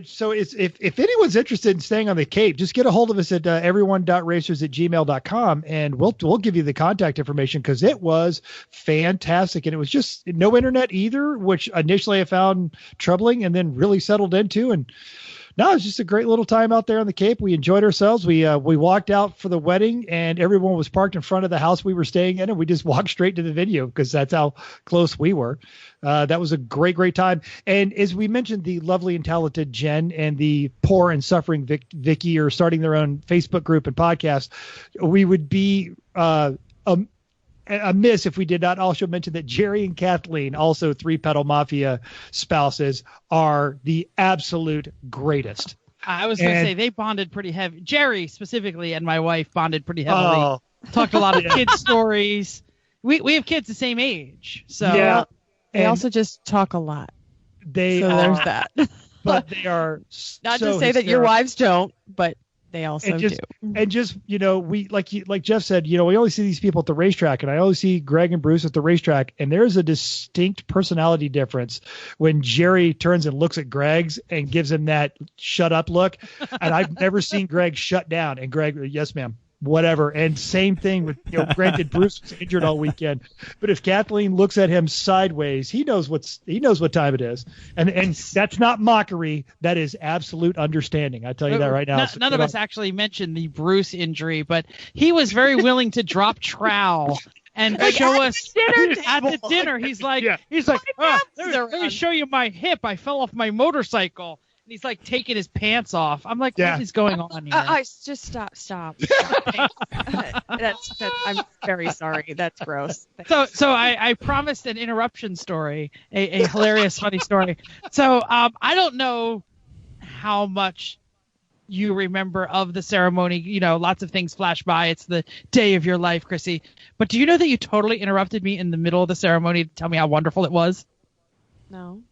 so if anyone's interested in staying on the Cape, just get a hold of us at everyone.racers@gmail.com, and we'll give you the contact information, because it was fantastic. And it was just no internet either, which initially I found troubling and then really settled into. And no, it's just a great little time out there on the Cape. We enjoyed ourselves. We walked out for the wedding, and everyone was parked in front of the house we were staying in, and we just walked straight to the venue because that's how close we were. That was a great, great time. And as we mentioned, the lovely and talented Jen and the poor and suffering Vicky are starting their own Facebook group and podcast. We would be amiss if we did not also mention that Jerry and Kathleen, also Three Pedal Mafia spouses, are the absolute greatest. I was going to say they bonded pretty heavy. Jerry specifically and my wife bonded pretty heavily. Talked a lot of kids stories. We have kids the same age, so yeah. They also just talk a lot. There's that. But they are not to say that your wives don't, but they also do. And just, we like Jeff said, we only see these people at the racetrack, and I always see Greg and Bruce at the racetrack, and there's a distinct personality difference when Jerry turns and looks at Greg's and gives him that shut up look. And I've never seen Greg shut down, and Greg, yes, ma'am, whatever. And same thing with, granted, Bruce was injured all weekend, but if Kathleen looks at him sideways, he knows what time it is. And that's not mockery. That is absolute understanding. I tell you that right now. None of us actually mentioned the Bruce injury, but he was very willing to drop trowel and show us at the dinner. He's like, let me show you my hip. I fell off my motorcycle. He's like taking his pants off. I'm like, what is going on here? Just stop. That's I'm very sorry. That's gross. So I promised an interruption story, a hilarious, funny story. So I don't know how much you remember of the ceremony. Lots of things flash by. It's the day of your life, Chrissy. But do you know that you totally interrupted me in the middle of the ceremony to tell me how wonderful it was? No.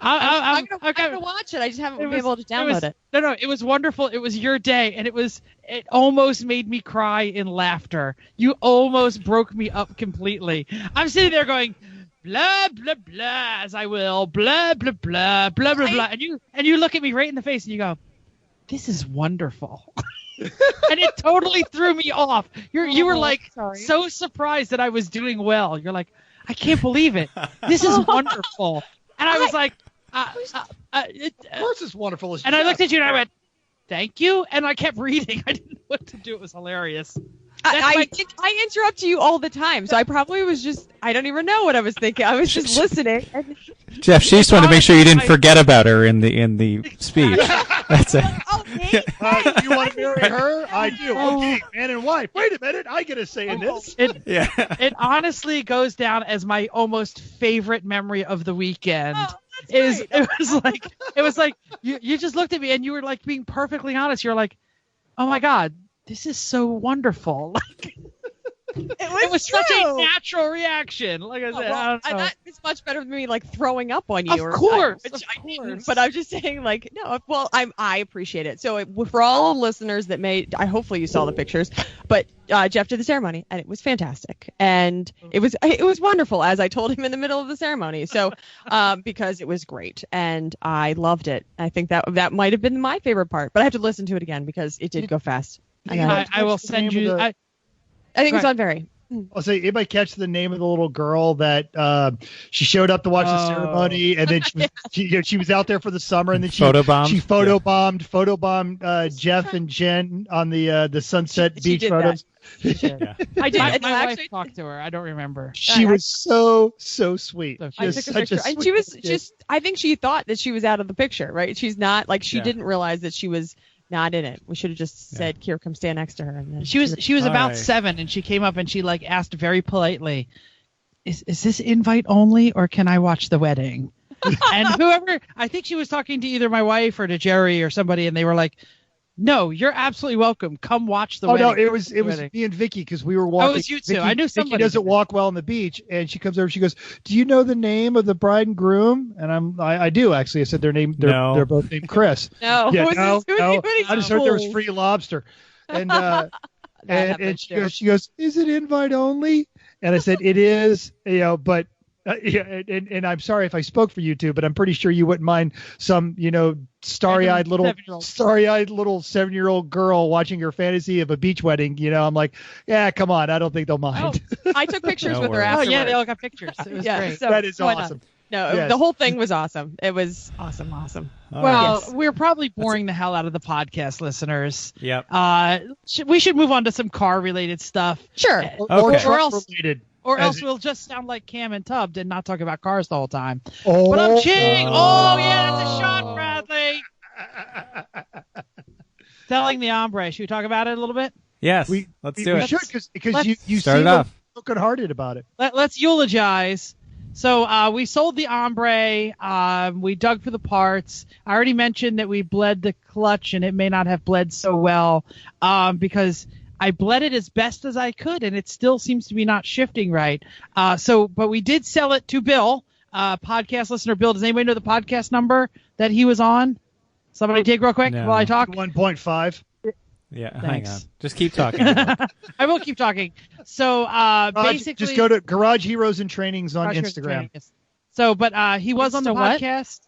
I'm gonna watch it. I just haven't been able to download it. No, it was wonderful. It was your day, and it almost made me cry in laughter. You almost broke me up completely. I'm sitting there going, blah blah blah, as I will, blah blah blah, blah blah blah, and you look at me right in the face and you go, "This is wonderful." And it totally threw me off. You were like so surprised that I was doing well. You're like, I can't believe it. This is wonderful. And I was like, of course it's wonderful. And I looked at you and I went, thank you. And I kept reading. I didn't know what to do. It was hilarious. I interrupt you all the time, so I probably was just, I don't even know what I was thinking. I was just listening. Jeff, she just wanted to make sure you didn't forget about her in the speech. That's it. You want to marry her? I do. Okay, man and wife. Wait a minute. I get a say in this. It honestly goes down as my almost favorite memory of the weekend. It was like you just looked at me and you were like being perfectly honest. You're like, oh my God, this is so wonderful. It was such a natural reaction. Like I said, I don't know. That is much better than me like throwing up on you. Of course. I didn't, but I'm just saying like, no, well, I appreciate it. So for all the listeners that hopefully you saw the pictures, but Jeff did the ceremony and it was fantastic. And it was wonderful, as I told him in the middle of the ceremony. So, because it was great and I loved it. I think that might have been my favorite part, but I have to listen to it again because it did go fast. I will send you. I think it was on Very. I'll say, anybody catch the name of the little girl that she showed up to watch the ceremony, and then she was out there for the summer, and then she photobombed Jeff and Jen on the Sunset Beach photos. I did. My wife talked to her. I don't remember. She was so sweet. I took a picture, and she was just. I think she thought that she was out of the picture, right? She's not like she didn't realize that she was not in it. We should have just said, "Here, come stand next to her." And then she was about 7, and she came up and she like asked very politely, "Is this invite only, or can I watch the wedding?" And whoever, I think she was talking to either my wife or to Jerry or somebody, and they were like, "No, you're absolutely welcome. Come watch the wedding." Oh no, it was me and Vicky because we were walking. Oh, it was you two. I knew somebody. Vicky doesn't walk well on the beach, and she comes over. She goes, "Do you know the name of the bride and groom?" And I do actually. I said their name. They're both named Chris. No, no. I just heard there was free lobster, and and she goes, "Is it invite only?" And I said, "It is." But. And I'm sorry if I spoke for you two, but I'm pretty sure you wouldn't mind some, starry-eyed little 7-year-old girl watching her fantasy of a beach wedding. I'm like, yeah, come on. I don't think they'll mind. Oh, I took pictures with her afterwards. Oh, yeah, they all got pictures. It was great. So that is awesome. No, the whole thing was awesome. It was awesome. Well, we're probably boring the hell out of the podcast listeners. Yep. We should move on to some car-related stuff. Sure. Or else we'll just sound like Cam and Tubbed and not talk about cars the whole time. But I'm cheating. Oh, yeah, that's a shot, Bradley. Selling the Hombre. Should we talk about it a little bit? Yes, let's do it. We should, because you seem broken-hearted about it. Let's eulogize. So we sold the Hombre. We dug for the parts. I already mentioned that we bled the clutch, and it may not have bled so well because I bled it as best as I could, and it still seems to be not shifting right. But we did sell it to Bill, podcast listener Bill. Does anybody know the podcast number that he was on? Somebody take real quick while I talk. 1.5. Yeah, thanks. hang on. Just keep talking. I will keep talking. So basically, just go to Garage Heroes and Trainings on Instagram. So, but he was on the podcast.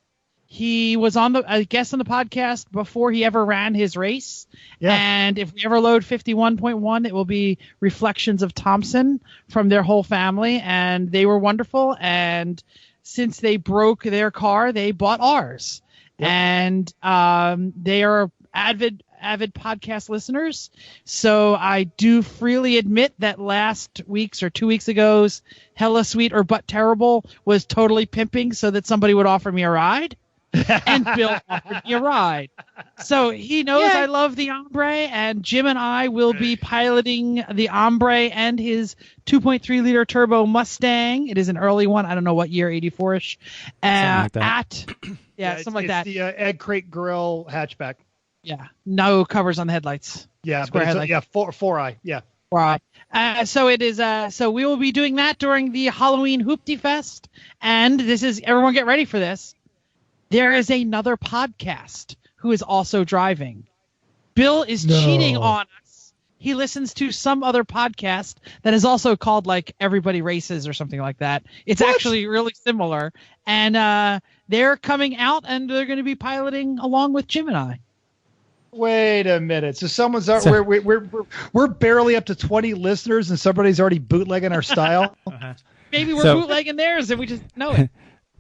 He was on a guest on the podcast before he ever ran his race. Yeah. And if we ever load 51.1, it will be reflections of Thompson from their whole family. And they were wonderful. And since they broke their car, they bought ours. Yep. And they are avid podcast listeners. So I do freely admit that last week's or 2 weeks ago's Hella Sweet or But Terrible was totally pimping so that somebody would offer me a ride. And Bill offered me a ride. So he knows I love the Hombre, and Jim and I will be piloting the Hombre and his 2.3-liter turbo Mustang. It is an early one. I don't know what year, 84-ish. Something like that. It's the Egg Crate Grill hatchback. Yeah. No covers on the headlights. Yeah, Square headlights. four eye. Yeah. So it is. So we will be doing that during the Halloween Hoopty Fest, and this is everyone get ready for this. There is another podcast who is also driving. Bill is cheating on us. He listens to some other podcast that is also called like Everybody Races or something like that. It's actually really similar, and they're coming out and they're going to be piloting along with Jim and I. Wait a minute. So we're barely up to 20 listeners, and somebody's already bootlegging our style. Maybe we're bootlegging theirs, and we just know it.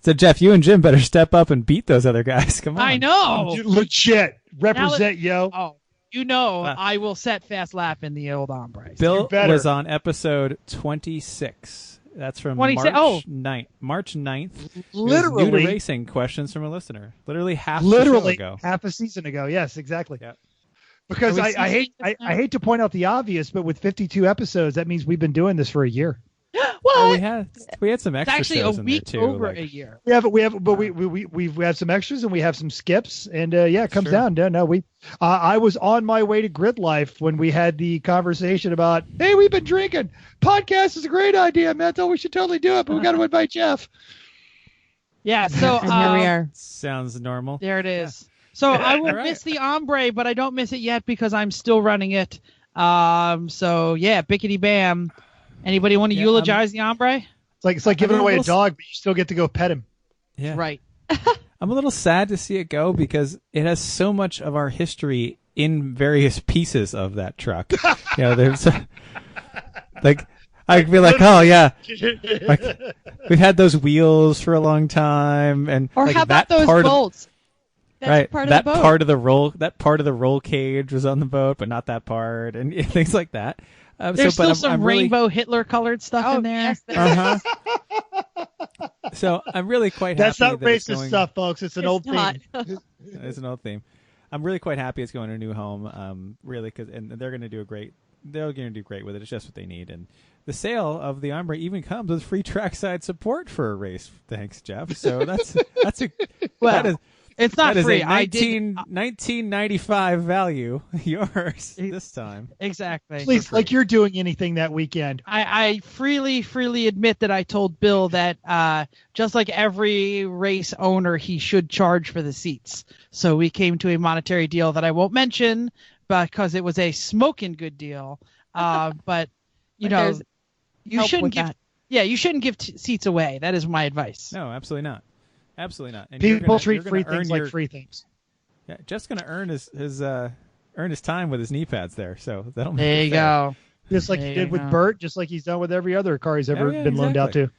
So Jeff, you and Jim better step up and beat those other guys. Come on. I know. Legit. Represent, yo. Oh, I will set fast lap in the old Hombre. Bill was on episode 26. That's from March 9th. March 9th. Literally. New to racing questions from a listener. Literally half the show ago. Half a season ago. Yes, exactly. Yeah. Because I hate to point out the obvious, but with 52 episodes, that means we've been doing this for a year. Oh, What? we had some It's extra actually a shows in there week too. over like- a year. But we have some extras and we have some skips, and it comes Sure. down. No, I was on my way to Grid Life when we had the conversation about, hey, we've been drinking. Podcast is a great idea, Mental. We should totally do it, but we got to invite Jeff. Yeah, so And here we are. Sounds normal. there it is. So I will All right. miss the Hombre, but I don't miss it yet because I'm still running it. So yeah, bickety bam. Anybody want to Yeah, eulogize the Hombre? It's like giving I'm a away a little- dog, but you still get to go pet him. Yeah. Right. I'm a little sad to see it go because it has so much of our history in various pieces of that truck. There's like I'd be like, oh yeah, like, we've had those wheels for a long time, and Or like, how about that those part of- bolts? That's right, part of that the boat. part of the roll, that part of the roll cage was on the boat, but not that part, and things like that. There's but still I'm some really, rainbow Hitler colored stuff in there. Yes, Uh-huh. So I'm really quite happy. That's not that it's racist going, stuff, folks. It's an old not. theme. It's an old theme. I'm really quite happy it's going to a new home. Really, and they're going to do great. They're going to do great with it. It's just what they need. And the sale of the Hombre even comes with free trackside support for a race. Thanks, Jeff. So that's a Well, that is, it's not that is free. a I did 1995 value. Yours this time. exactly. Please, like you're doing anything that weekend. I freely admit that I told Bill that just like every race owner, he should charge for the seats. So we came to a monetary deal that I won't mention because it was a smoking good deal. But you But know, there's you help shouldn't with give. that. Yeah, you shouldn't give seats away. That is my advice. No, absolutely not. Absolutely not. And People treat you're free gonna things earn like free things. Yeah, Jeff's going to earn his time with his knee pads there. So that'll make There it you fair. go. Just like There he you did with go. Bert, just like he's done with every other car he's ever yeah, been loaned out exactly.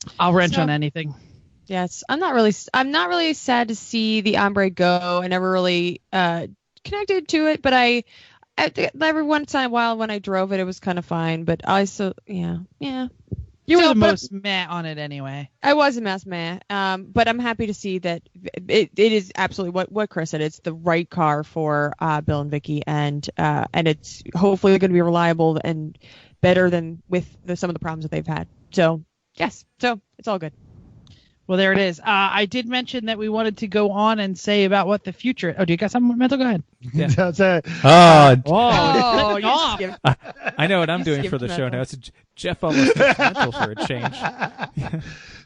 to. I'll wrench So- on anything. Yes, I'm not really sad to see the Hombre go. I never really connected to it, but I every once in a while when I drove it, it was kind of fine. But yeah. You were So, the but- most meh on it anyway. I was a mess man, but I'm happy to see that it is absolutely what Chris said. It's the right car for Bill and Vicky, and it's hopefully going to be reliable and better than with some of the problems that they've had. So yes, so it's all good. Well, there it is. I did mention that we wanted to go on and say about what the future. Oh, do you got something mental? Go ahead. Yeah. That's it. Oh, Oh, you just off. give- I know what I'm You doing skipped for the show mental. now. It's Jeff almost gets mental for a change.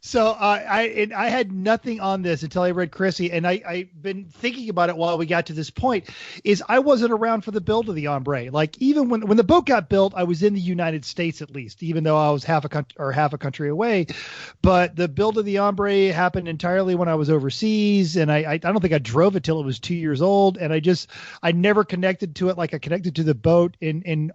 So I had nothing on this until I read Chrissy, and I've been thinking about it while we got to this point. Is I wasn't around for the build of the Hombre. Like even when the boat got built, I was in the United States at least, even though I was half a country away. But the build of the Hombre happened entirely when I was overseas, and I don't think I drove it till it was 2 years old, and I never connected to it like I connected to the boat in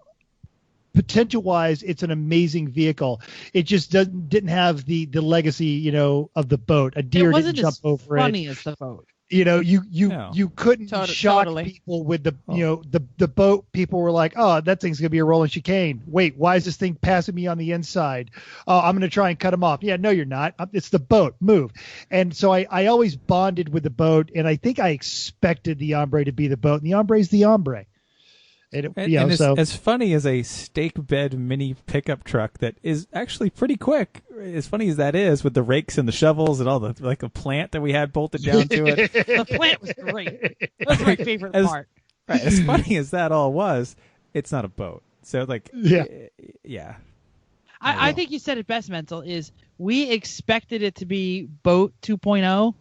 potential wise. It's an amazing vehicle. It just didn't have the legacy, of the boat. A deer It wasn't didn't jump as over funny it. as the vote. No. You couldn't shock Totally. people with the boat. People were like, oh, that thing's gonna be a rolling chicane. Wait, why is this thing passing me on the inside? Oh, I'm gonna try and cut him off. Yeah, no, you're not. It's the boat. Move. And so I always bonded with the boat, and I think I expected the Hombre to be the boat, and the Hombre's the Hombre. And as funny as a stake bed mini pickup truck that is actually pretty quick, as funny as that is, with the rakes and the shovels and all the like a plant that we had bolted down to it. The plant was great. That was my favorite part. Right, as funny as that all was, it's not a boat. So yeah. I think you said it best, Mental, is we expected it to be Boat 2.0,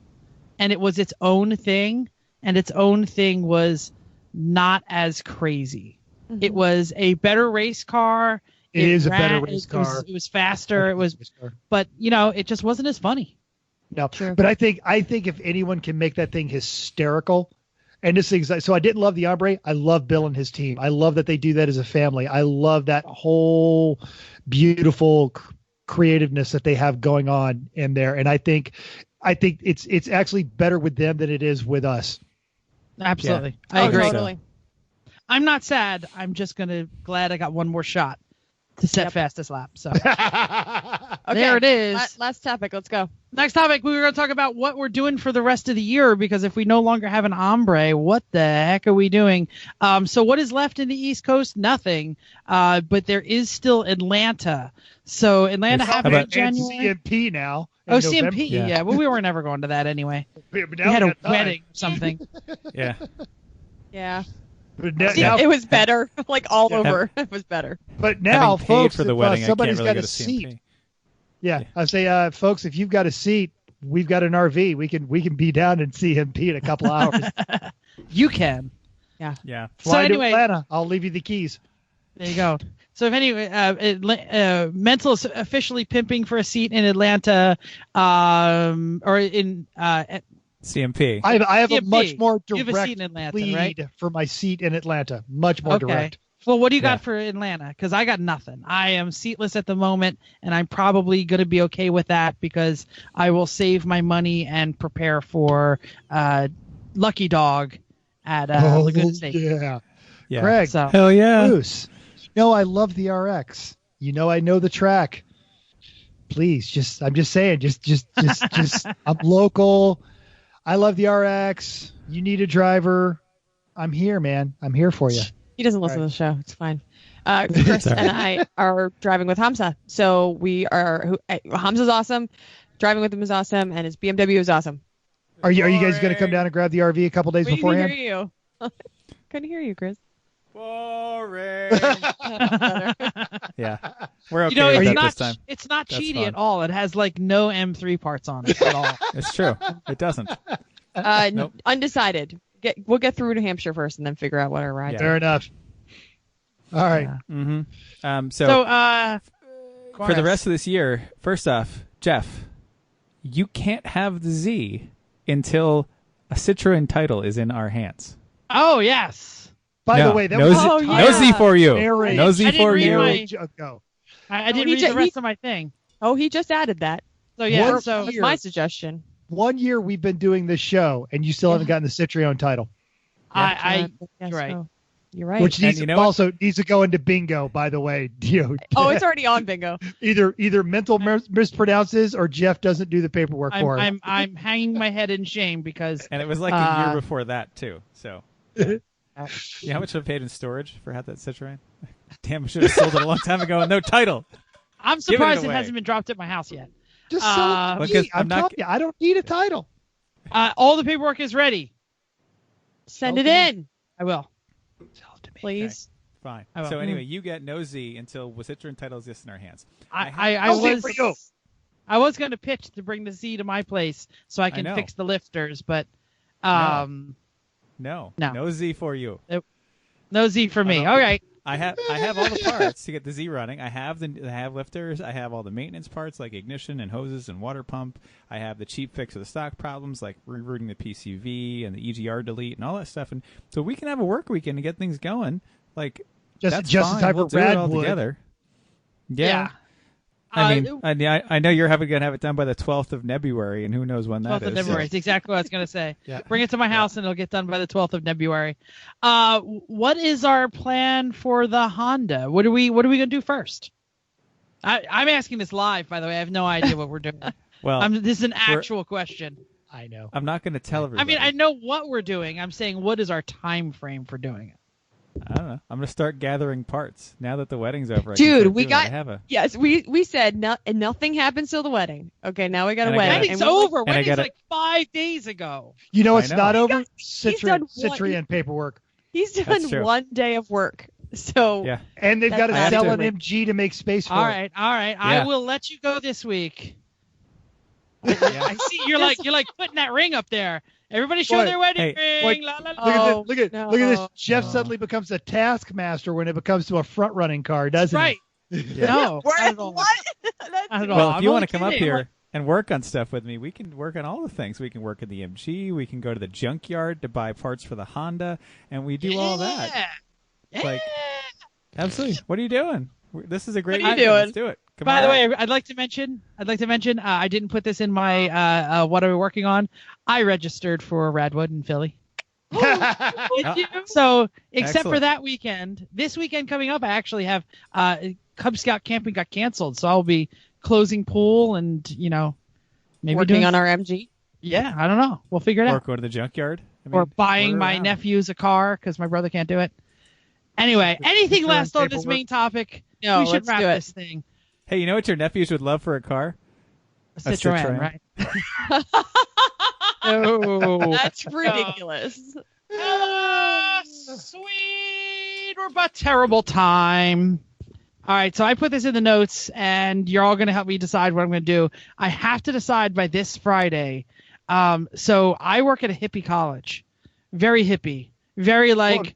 and it was its own thing, and its own thing was not as crazy. Mhm. It was a better race car. It is a ran- better race car. It was faster. But it just wasn't as funny. No, True. but I think if anyone can make that thing hysterical, and this thing's so I didn't love the Hombre. I love Bill and his team. I love that they do that as a family. I love that whole beautiful creativeness that they have going on in there. And I think it's actually better with them than it is with us. Absolutely. Yeah. I agree. Totally. I'm not sad. I'm just glad I got one more shot. to set fastest lap. So Okay. there it is. Last topic. Let's go. Next topic, we were going to talk about what we're doing for the rest of the year, because if we no longer have an Hombre, what the heck are we doing? So what is left in the East Coast? Nothing. But there is still Atlanta. So Atlanta happened in January. CMP now. Oh, November. CMP. Yeah. Well, we were never going to that anyway. But We now had a got time. wedding or something. Yeah. Yeah. But now, See, now- it was better. Like all Yeah. over. It was better. but now, Having paid folks, for the if, wedding, I can't somebody's really got go a to seat. CMP. Yeah, I say, folks, if you've got a seat, we've got an RV. We can be down and CMP in a couple hours. You can. Yeah. Fly anyway- to Atlanta. I'll leave you the keys. There you go. So if Mental is officially pimping for a seat in Atlanta, or in CMP. I have a CMP. much more You have a direct seat in Atlanta, lead right? for my seat in Atlanta. Much more direct. Well, what do you Yeah. got for Atlanta? Because I got nothing. I am seatless at the moment, and I'm probably going to be okay with that because I will save my money and prepare for Lucky Dog at Laguna State. Yeah. Yeah. Greg, So Hell yeah. Bruce, you know I love the RX. You know I know the track. Please, I'm just saying, just I'm local. I love the RX. You need a driver. I'm here, man. I'm here for you. He doesn't listen to the show. It's fine. Chris all right. and I are driving with Hamza. So we are. Hamza's awesome. Driving with him is awesome, and his BMW is awesome. Are you guys going to come down and grab the RV a couple days We didn't beforehand? hear you. Couldn't hear you, Chris. Boring. Better. Yeah. We're okay you know, with it's that this not time. it's not That's cheating fun. at all. It has like no M3 parts on it at all. It's true. It doesn't. Nope. Undecided. We'll get through New Hampshire first, and then figure out what our ride. Yeah. Fair enough. All right. Yeah. Mm-hmm. So For the rest of this year, first off, Jeff, you can't have the Z until a Citroen title is in our hands. Oh yes. By No, the way, that no was Z, Oh, no yeah. Z for you. Marriage. No Z I didn't for read you. my- marriage ago. I didn't he read ju- the rest he- of my thing. Oh, he just added that. So yeah. What? So That's Here. my suggestion. 1 year we've been doing this show, and you still haven't gotten the Citroen title, I Yes, you're right. no. You're right. which needs you know what? also needs to go into bingo. By the way, Oh, it's already on bingo. either mental mispronounces or Jeff doesn't do the paperwork for it. I'm hanging my head in shame because And it was like a year before that, too. So, you know how much I paid in storage for that Citroen? Damn, I should have sold it a long time ago and no title. I'm surprised it away. hasn't been dropped at my house yet. Just sell it to because me. I'm I'm not- telling you, I don't need a title. All the paperwork is ready. Send it in, I will. Sell it to me. please. Fine. I will. So anyway, you get no Z until Citroen title exists in our hands. I I'll wait for you. was I was going to pitch to bring the Z to my place so I can know. fix the lifters, but No. No. No Z for you. no Z for me. All right. I have all the parts to get the Z running. I have lifters. I have all the maintenance parts like ignition and hoses and water pump. I have the cheap fix of the stock problems like rerouting the PCV and the EGR delete and all that stuff. And so we can have a work weekend and get things going. Like Just that's the fine. type We'll of do it all Radwood. together. Yeah. I I know you're going to have it done by the 12th of February, and who knows when that 12th of is. February. It's exactly what I was going to say. Yeah. Bring it to my house and it'll get done by the 12th of February. What is our plan for the Honda? What are we going to do first? I'm asking this live, by the way. I have no idea what we're doing. Well, This is an actual question. I know. I'm not going to tell everybody. I mean, I know what we're doing. I'm saying, what is our time frame for doing it? I don't know. I'm going to start gathering parts now that the wedding's over. I can Dude, start we doing it. I got- have a Yes, we said nothing happens till the wedding. Okay, now we got a And I wedding. gotta- Wedding's and we- over. I Wedding's gotta- like 5 days ago. You know I it's know. not over? done Citroen paperwork. He's That's done true. 1 day of work. So yeah. And they've got to That's sell an absolutely- MG to make space for All it. right. I Yeah. will let you go this week. Yeah. I see you're like putting that ring up there. Everybody show Boy, their wedding hey, ring. boy, La, la, la. Oh, Look at no. this. Jeff Oh. suddenly becomes a taskmaster when it becomes to a front running car, doesn't Right. Yeah. No. What? Not at all. What? That's- Not at all. Well, if I'm you only want to come up kidding. here and work on stuff with me, we can work on all the things. We can work in the MG. We can go to the junkyard to buy parts for the Honda, and we do all that. Yeah. Like, absolutely. What are you doing? This is a great. What are you weekend. doing? Let's do it. Come By on. the way, I'd like to mention. I didn't put this in my what are we working on. I registered for Radwood in Philly. Did you? So, except for Excellent. that weekend, this weekend coming up, I actually have Cub Scout camping got canceled, so I'll be closing pool and maybe Working doing on our MG. Yeah, I don't know. We'll figure it Or out. go to the junkyard. I Or mean, buying order my around. nephews a car because my brother can't do it. Anyway, anything your own left on this paperwork. main topic? No, we should let's wrap do it. this thing. Hey, you know what your nephews would love for a car? A Citroen, right? Oh, that's ridiculous. Sweet or but terrible time. All right, so I put this in the notes, and you're all going to help me decide what I'm going to do. I have to decide by this Friday. So I work at a hippie college. Very hippie. Very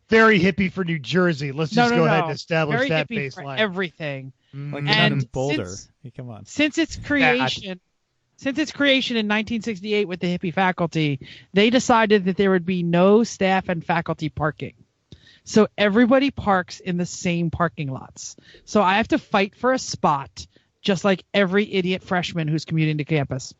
very hippie for New Jersey. Let's just go ahead and establish very that hippie for baseline. everything. Like And you're not in Boulder. since- Hey, come on. Since its creation in 1968 with the hippie faculty, they decided that there would be no staff and faculty parking. So everybody parks in the same parking lots. So I have to fight for a spot, just like every idiot freshman who's commuting to campus.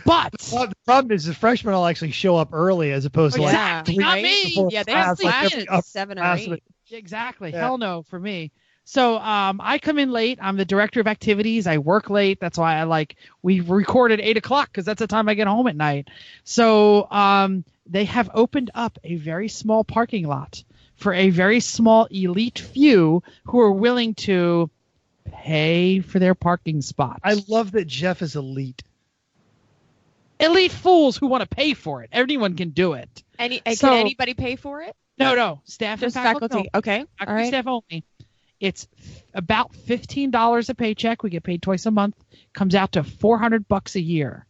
But Well, the problem is the freshmen will actually show up early as opposed to like Exactly. Not me. before Yeah, they have class, like classes every upper 7 or class 8. would- exactly, Yeah. hell no for me. So I come in late. I'm the director of activities. I work late. That's why we record at 8:00 because that's the time I get home at night. So they have opened up a very small parking lot for a very small elite few who are willing to pay for their parking spots. I love that Jeff is elite. Elite fools who want to pay for it. Anyone can do it. Can anybody pay for it? No. Staff Just and faculty. faculty. Okay. All Faculty right. staff only. It's about $15 a paycheck. We get paid twice a month. Comes out to $400 a year.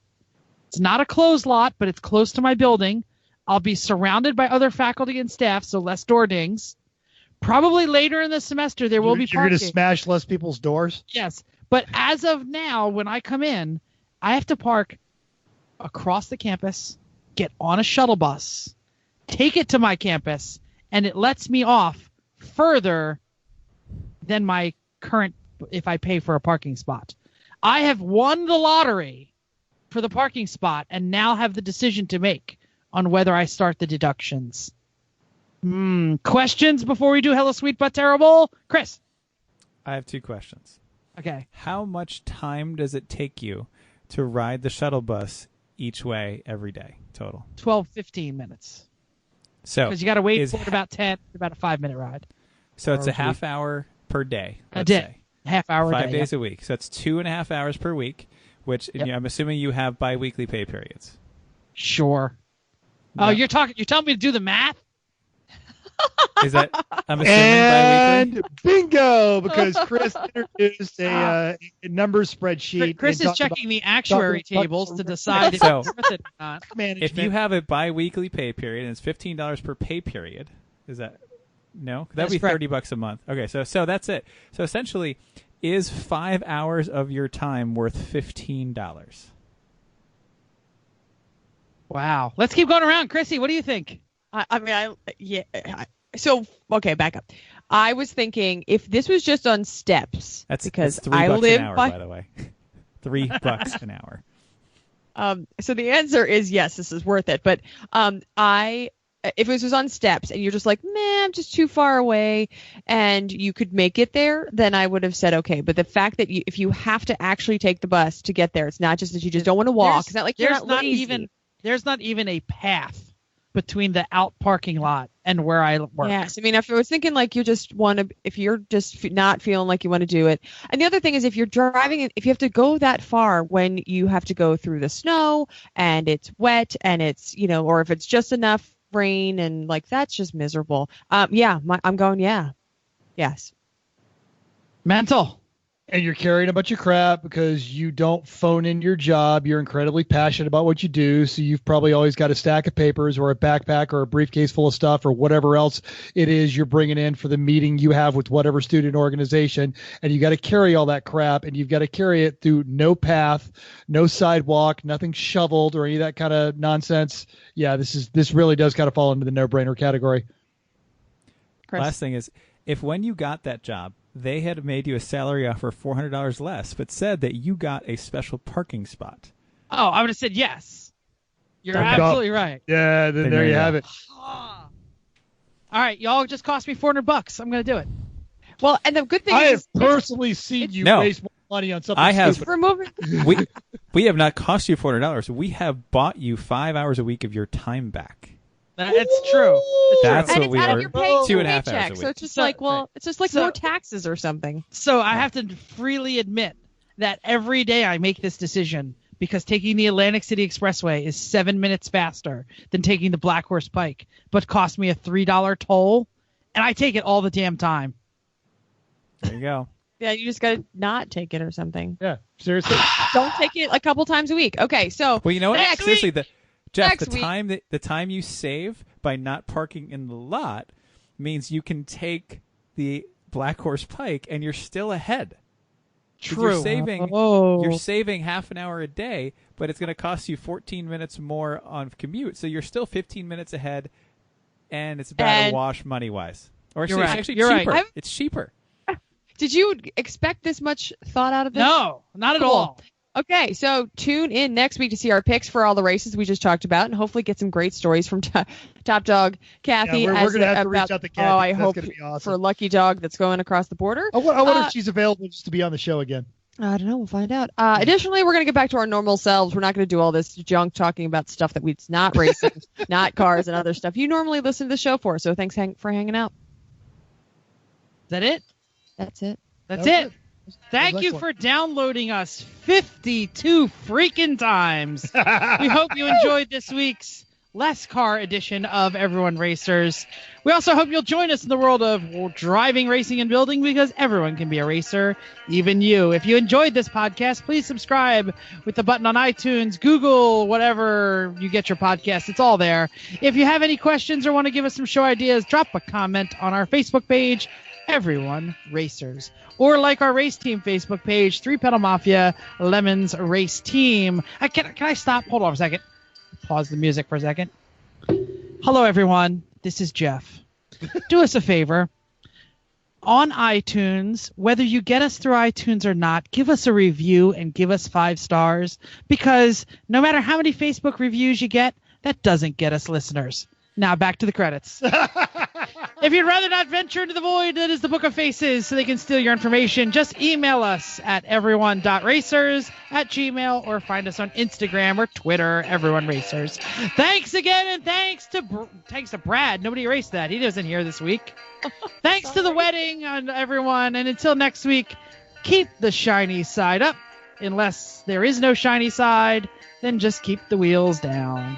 It's not a closed lot, but it's close to my building. I'll be surrounded by other faculty and staff, so less door dings. Probably later in the semester there will be You're going parking. to smash less people's doors. Yes, but as of now, when I come in, I have to park across the campus, get on a shuttle bus, take it to my campus, and it lets me off further than my current if I pay for a parking spot. I have won the lottery for the parking spot and now have the decision to make on whether I start the deductions. Questions before we do Hella Sweet But Terrible? Chris. I have 2 questions. Okay. How much time does it take you to ride the shuttle bus each way every day total? 12, 15 minutes. So Because you got to wait is for it about 10, about a 5-minute ride. So it's Or a half hour per day. A Let's day. say. Half hour 5 a day. days a week. So that's 2.5 hours per week, which Yep. I'm assuming you have bi-weekly pay periods. Sure. No. Oh, you're telling me to do the math? Is that I'm assuming bi-weekly? And bingo, because Chris introduced a numbers spreadsheet. Chris and is talked checking the actuary talking about- tables to decide if So- it's worth it or not. about management. If you have a bi-weekly pay period and it's $15 per pay period, is that no? That'd That's be correct. $30 a month. Okay, so that's it. So essentially, is 5 hours of your time worth $15? Wow. Let's keep going around. Chrissy, what do you think? So, okay, back up. I was thinking if this was just on steps, That's because $3 I live an hour, by. by the way. $3 an hour. So the answer is yes, this is worth it. But if this was on steps and you're just like, man, I'm just too far away, and you could make it there, then I would have said okay. But the fact that if you have to actually take the bus to get there, it's not just that you just don't want to walk. It's not like you're There's not lazy. there's not even a path between the out parking lot and where I work. Yes, I mean, if I was thinking like you just want to, if you're just not feeling like you want to do it, and the other thing is if you're driving, if you have to go that far when you have to go through the snow and it's wet and it's or if it's just enough rain and like that's just miserable. I'm going yes. Mental. and you're carrying a bunch of crap because you don't phone in your job. You're incredibly passionate about what you do. So you've probably always got a stack of papers or a backpack or a briefcase full of stuff or whatever else it is you're bringing in for the meeting you have with whatever student organization. And you got to carry all that crap, and you've got to carry it through no path, no sidewalk, nothing shoveled or any of that kind of nonsense. Yeah, this really does kind of fall into the no-brainer category. Chris? Last thing is, if when you got that job, they had made you a salary offer $400 less, but said that you got a special parking spot. Oh, I would have said yes. You're Thumbs up. absolutely right. Yeah, then there you have it. All right, y'all just cost me $400. I'm gonna do it. Well, and the good thing I have is personally seen you No. waste more money on something I have- stupid. removing. We have not cost you $400. We have bought you 5 hours a week of your time back. It's true. It's That's true. And what it's we out of were. your pay 2.5 hours paycheck, a so week. it's just like, well, it's just like So- more taxes or something. So I have to freely admit that every day I make this decision because taking the Atlantic City Expressway is 7 minutes faster than taking the Black Horse Pike, but cost me a $3 toll, and I take it all the damn time. There you go. Yeah, you just gotta not take it or something. Yeah, seriously. Don't take it a couple times a week. Okay, so Well, you know what? Next Seriously, Jeff, Next the week. time you save by not parking in the lot means you can take the Black Horse Pike, and you're still ahead. 'Cause True. You're saving half an hour a day, but it's going to cost you 14 minutes more on commute. So you're still 15 minutes ahead, and it's about And- a wash money wise. Or You're it's right. actually You're right. cheaper. It's cheaper. did you expect this much thought out of this? No, not at Cool. all. Okay, so tune in next week to see our picks for all the races we just talked about, and hopefully get some great stories from Top Dog Kathy. Yeah, we're as going to have to about, reach out to Kathy. Oh, I That's hope going to be awesome. for Lucky Dog that's going across the border. I wonder if she's available just to be on the show again. I don't know. We'll find out. Additionally, we're going to get back to our normal selves. We're not going to do all this junk talking about stuff that it's not racing, not cars and other stuff you normally listen to the show for. So thanks for hanging out. Is that it? That's it. That's That it. was Thank you for downloading us 52 freaking times. We hope you enjoyed this week's less car edition of Everyone Racers. We also hope you'll join us in the world of driving, racing, and building, because everyone can be a racer, even you. If you enjoyed this podcast, please subscribe with the button on iTunes, Google, whatever you get your podcast. It's all there. If you have any questions or want to give us some show ideas, drop a comment on our Facebook page, Everyone Racers, or like our race team Facebook page, 3 Pedal Mafia Lemons Race Team. Can I stop? Hold on a second. Pause the music for a second. Hello, everyone. This is Jeff. Do us a favor. On iTunes, whether you get us through iTunes or not, give us a review and give us 5 stars, because no matter how many Facebook reviews you get, that doesn't get us listeners. Now back to the credits. If you'd rather not venture into the void that is the Book of Faces so they can steal your information, just email us at everyone.racers@gmail.com or find us on Instagram or Twitter, Everyone Racers. Thanks again, and thanks to Brad. Nobody erased that. He wasn't here this week. Thanks to the wedding and everyone. And until next week, keep the shiny side up. Unless there is no shiny side, then just keep the wheels down.